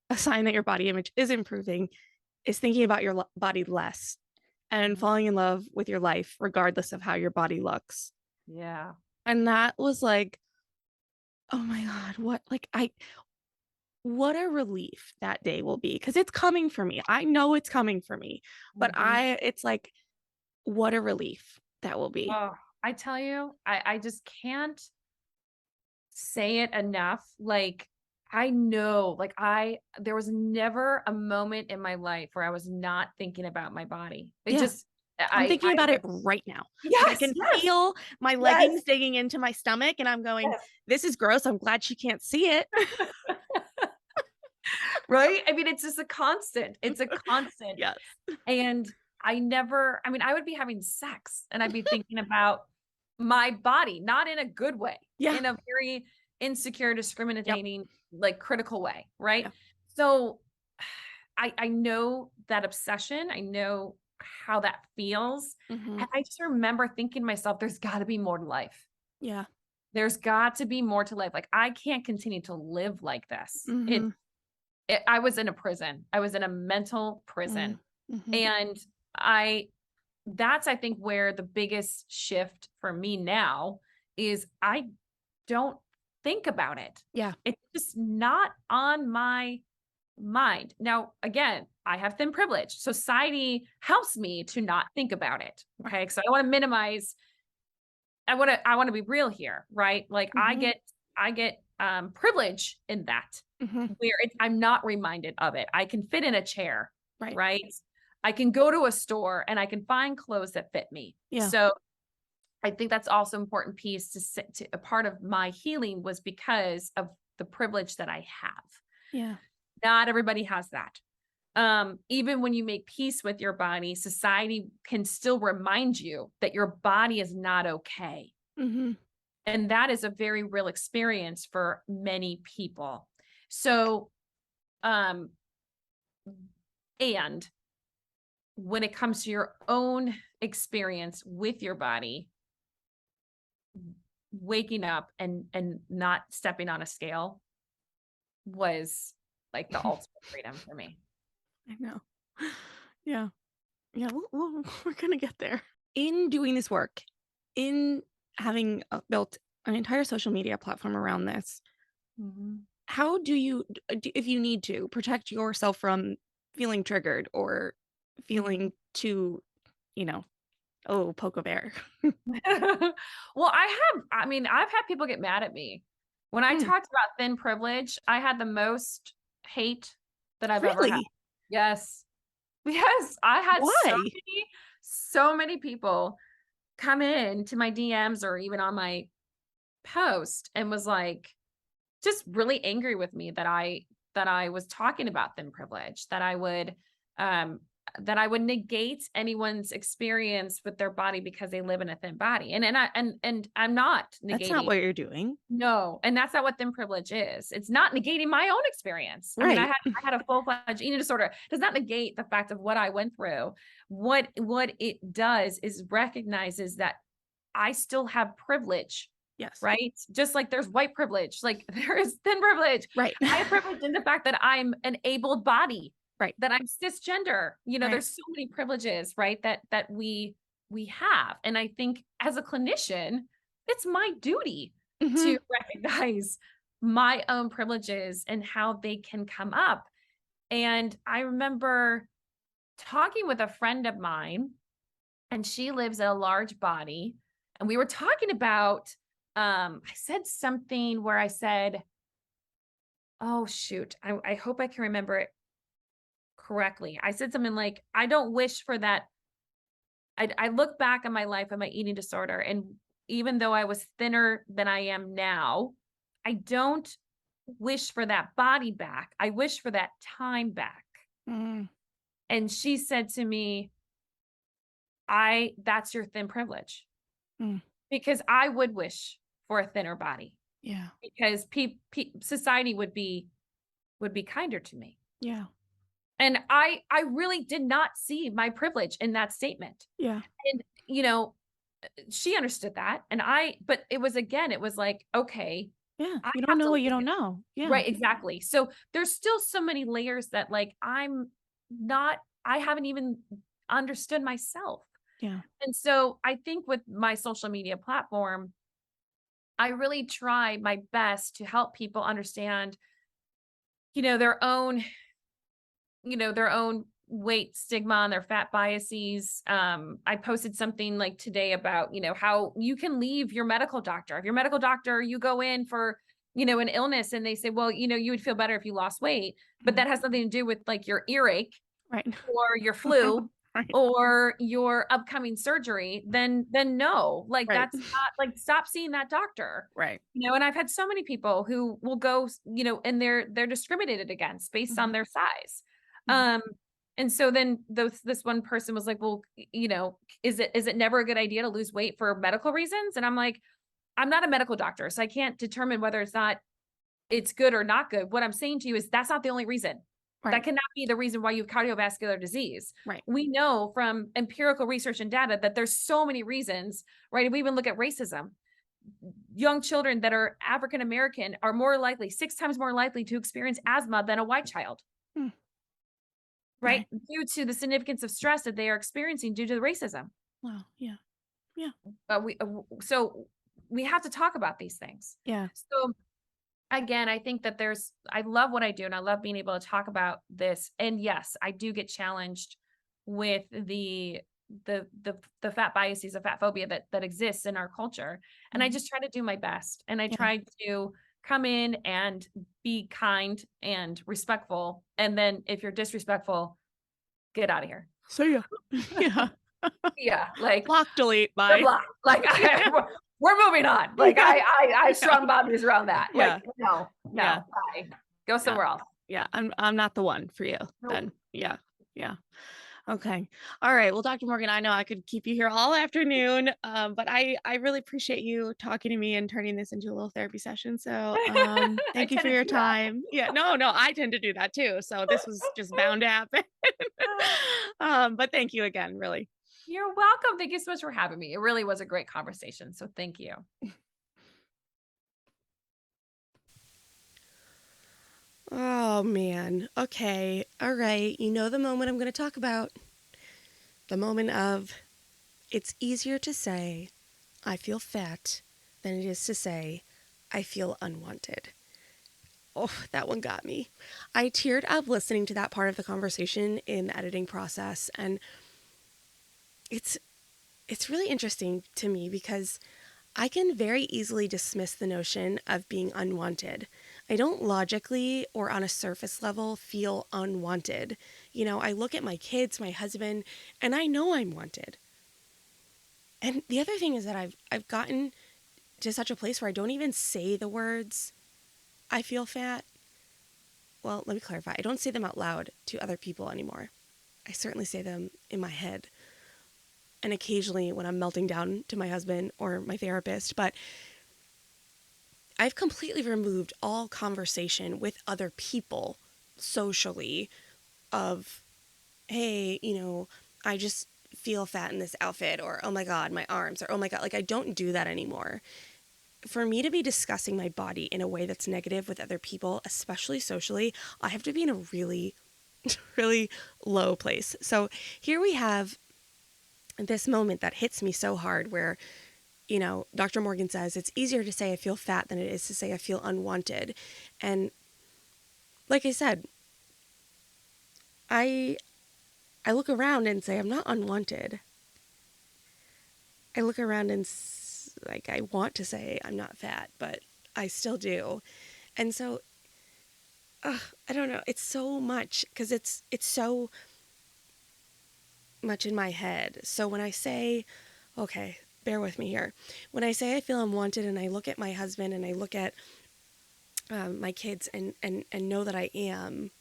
A sign that your body image is improving is thinking about your body less and Mhm. falling in love with your life, regardless of how your body looks. Yeah. And that was like, oh my God, what a relief that day will be because it's coming for me. I know it's coming for me, but Mhm. it's like, what a relief that will be. Oh, I tell you, I just can't say it enough. Like, I know, like, there was never a moment in my life where I was not thinking about my body. It Yeah. just, I'm I thinking about it right now. Like I yes, can yes, feel my yes, leggings digging into my stomach and I'm going, yes. this is gross. I'm glad she can't see it. Right? I mean, it's just a constant. It's a constant. Yes. And I mean, I would be having sex and I'd be thinking about my body, not in a good way, Yeah. in a very insecure, Yep. discriminating, like critical way. Right. Yeah. So I know that obsession. I know how that feels. Hmm. And I just remember thinking to myself, there's got to be more to life. Yeah. There's got to be more to life. Like I can't continue to live like this. Hmm. I was in a prison. I was in a mental prison. Hmm. And I that's I think where the biggest shift for me now is I don't think about it. Yeah. It's just not on my mind. Now, again, I have thin privilege. Society helps me to not think about it. Right. Okay. So I want to minimize, I want to be real here, right? Like Hmm. I get privilege in that Hmm. where I'm not reminded of it. I can fit in a chair, Right. right? I can go to a store and I can find clothes that fit me. Yeah. So I think that's also important piece to a part of my healing was because of the privilege that I have. Yeah. Not everybody has that. Even when you make peace with your body, society can still remind you that your body is not okay. Hmm. And that is a very real experience for many people. So, um, and when it comes to your own experience with your body, waking up and not stepping on a scale was like the ultimate freedom for me. I know. Yeah. Yeah. We're going to get there. In doing this work, in having built an entire social media platform around this, Mhm. how do you, if you need to, protect yourself from feeling triggered or Mhm. feeling too, you know, Oh, poke a bear. Well, I've had people get mad at me. When I Hmm. talked about thin privilege, I had the most hate that I've ever had. Really? Yes. Yes. I had Why? so many people come in to my DMs or even on my post and was like, just really angry with me that I was talking about thin privilege, um that I would negate anyone's experience with their body because they live in a thin body. And I'm not That's not negating. what you're doing. No, and that's not what thin privilege is. It's not negating my own experience. I mean, Right. I had a full-fledged eating disorder. Does not negate the fact of what I went through. What it does is recognizes that I still have privilege, Yes. right? Just like there's white privilege, like there is thin privilege. Right. I have privilege in the fact that I'm an able body, Right. that I'm cisgender. Right. There's so many privileges, right? That we have. And I think as a clinician, it's my duty Hmm. to recognize my own privileges and how they can come up. And I remember talking with a friend of mine, and she lives in a large body. And we were talking about, I said something where I said, oh, shoot, I hope I can remember it correctly. I said something like, I don't wish for that. I look back on my life and my eating disorder, and even though I was thinner than I am now, I don't wish for that body back. I wish for that time back. Mm. And she said to me, that's your thin privilege. Mm. Because I would wish for a thinner body, Yeah. because society would be kinder to me. Yeah. And I really did not see my privilege in that statement. Yeah. And she understood that, but it was like, okay, Yeah. I You don't have know to what you look don't at, know. Yeah. right, exactly. So there's still so many layers that like I haven't even understood myself. Yeah. And so I think with my social media platform, I really try my best to help people understand, their own, their own weight stigma and their fat biases. I posted something like today about, how you can leave your medical doctor. If your medical doctor, you go in for, an illness and they say, well, you would feel better if you lost weight, but that has nothing to do with like your earache Right. or your flu Right. or your upcoming surgery, then no, like Right. that's not, like, stop seeing that doctor. Right. And I've had so many people who will go, and they're discriminated against based on Mhm. their size. Mhm. Um, and so then this one person was like, well, is it never a good idea to lose weight for medical reasons? And I'm like, I'm not a medical doctor, so I can't determine whether it's good or not good. What I'm saying to you is that's not the only reason. That Right. cannot be the reason why you have cardiovascular disease. Right. We know from empirical research and data that there's so many reasons, right? If we even look at racism, young children that are African American are 6 times more likely to experience asthma than a white child, Mm. right? Due to the significance of stress that they are experiencing due to the racism. Wow. Yeah. Yeah. So we have to talk about these things. Yeah. So again, I think that I love what I do and I love being able to talk about this. And yes, I do get challenged with the fat biases of fat phobia that exists in our culture. And I Mhm. just try to do my best. And I Yeah. try to come in and be kind and respectful. And then if you're disrespectful, get out of here. So yeah. Yeah. Yeah. Like Block, delete, you're bye. blocked. Like Yeah. we're moving on. Like Yeah. I have strong boundaries around that. Yeah. Like, no, Yeah. bye. Go somewhere else. Yeah. I'm not the one for you Nope. then. Yeah. Yeah. Okay. All right. Well, Dr. Morgan, I know I could keep you here all afternoon, but I really appreciate you talking to me and turning this into a little therapy session. So I thank you tend for to your do that. time. Yeah. No, I tend to do that too. So this was just bound to happen. But thank you again, really. You're welcome. Thank you so much for having me. It really was a great conversation. So thank you. Oh man. Okay. All right. You know the moment I'm going to talk about. The moment of it's easier to say I feel fat than it is to say I feel unwanted. Oh, that one got me. I teared up listening to that part of the conversation in the editing process, and it's it's really interesting to me because I can very easily dismiss the notion of being unwanted. I don't logically or on a surface level feel unwanted. I look at my kids, my husband, and I know I'm wanted. And the other thing is that I've gotten to such a place where I don't even say the words, I feel fat. Well, let me clarify. I don't say them out loud to other people anymore. I certainly say them in my head. And occasionally when I'm melting down to my husband or my therapist. But I've completely removed all conversation with other people socially of, hey, I just feel fat in this outfit, or, oh my God, my arms, or, oh my God, like I don't do that anymore. For me to be discussing my body in a way that's negative with other people, especially socially, I have to be in a really, really low place. So here we have this moment that hits me so hard where, Dr. Morgan says it's easier to say I feel fat than it is to say I feel unwanted. And like I said, I look around and say I'm not unwanted. I look around and I want to say I'm not fat, but I still do. And so, I don't know. It's so much because it's so much in my head. So when I say, okay, bear with me here. When I say I feel unwanted and I look at my husband and I look at my kids and know that I am,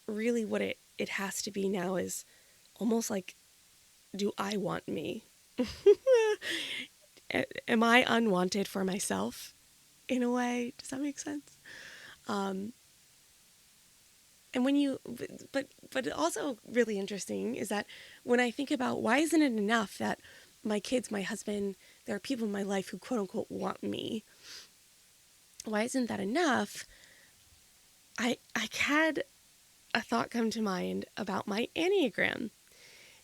really what it has to be now is almost like, do I want me? Am I unwanted for myself in a way? Does that make sense? And when but also really interesting is that when I think about why isn't it enough that my kids, my husband, there are people in my life who quote unquote want me. Why isn't that enough? I had a thought come to mind about my Enneagram.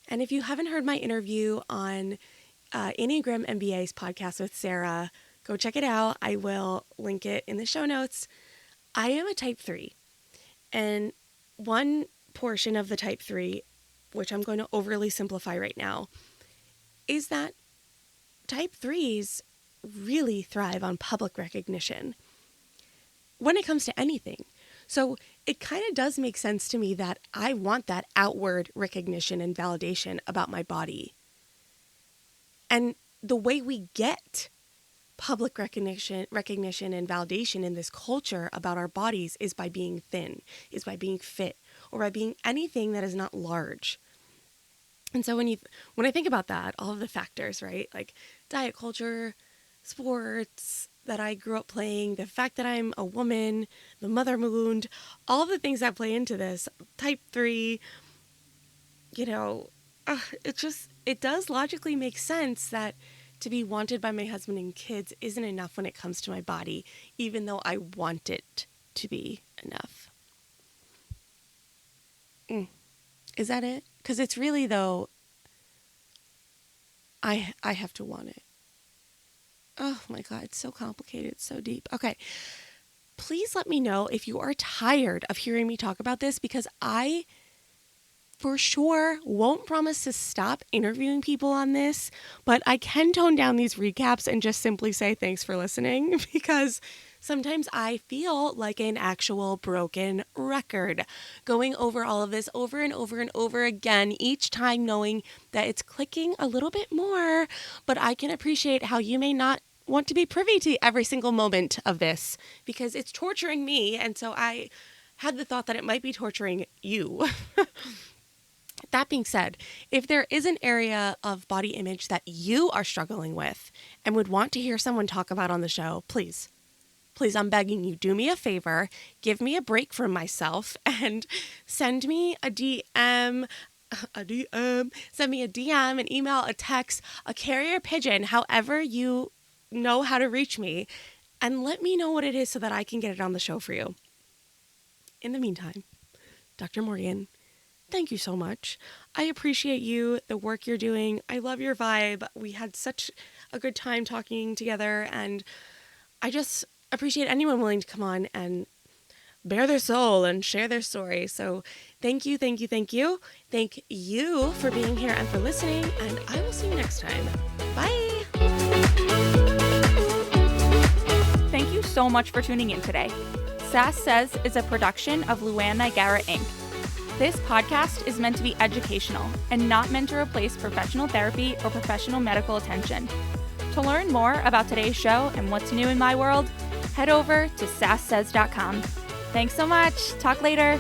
And if you haven't heard my interview on Enneagram MBA's podcast with Sarah, go check it out. I will link it in the show notes. I am a type 3. And one portion of the type 3, which I'm going to overly simplify right now, is that type 3s really thrive on public recognition when it comes to anything. So it kind of does make sense to me that I want that outward recognition and validation about my body. And the way we get public recognition and validation in this culture about our bodies is by being thin, is by being fit, or by being anything that is not large. And so when I think about that, all of the factors, right? Like diet culture, sports that I grew up playing, the fact that I'm a woman, the mother wound, all of the things that play into this, type 3, it does logically make sense that to be wanted by my husband and kids isn't enough when it comes to my body, even though I want it to be enough. Is that it? Because it's really, though, I have to want it. Oh my God, it's so complicated, it's so deep. Okay, please let me know if you are tired of hearing me talk about this, because I for sure won't promise to stop interviewing people on this, but I can tone down these recaps and just simply say thanks for listening, because sometimes I feel like an actual broken record, going over all of this over and over and over again, each time knowing that it's clicking a little bit more, but I can appreciate how you may not want to be privy to every single moment of this, because it's torturing me, and so I had the thought that it might be torturing you. That being said, if there is an area of body image that you are struggling with and would want to hear someone talk about on the show, please, I'm begging you, do me a favor, give me a break from myself and send me a DM, send me a DM, an email, a text, a carrier pigeon, however you know how to reach me, and let me know what it is so that I can get it on the show for you. In the meantime, Dr. Morgan, thank you so much. I appreciate you, the work you're doing. I love your vibe. We had such a good time talking together, and I just appreciate anyone willing to come on and bare their soul and share their story. So thank you, thank you, thank you. Thank you for being here and for listening, and I will see you next time. Bye. Thank you so much for tuning in today. Sass Says is a production of Luann Nigara, Inc. This podcast is meant to be educational and not meant to replace professional therapy or professional medical attention. To learn more about today's show and what's new in my world, head over to sasssays.com. Thanks so much. Talk later.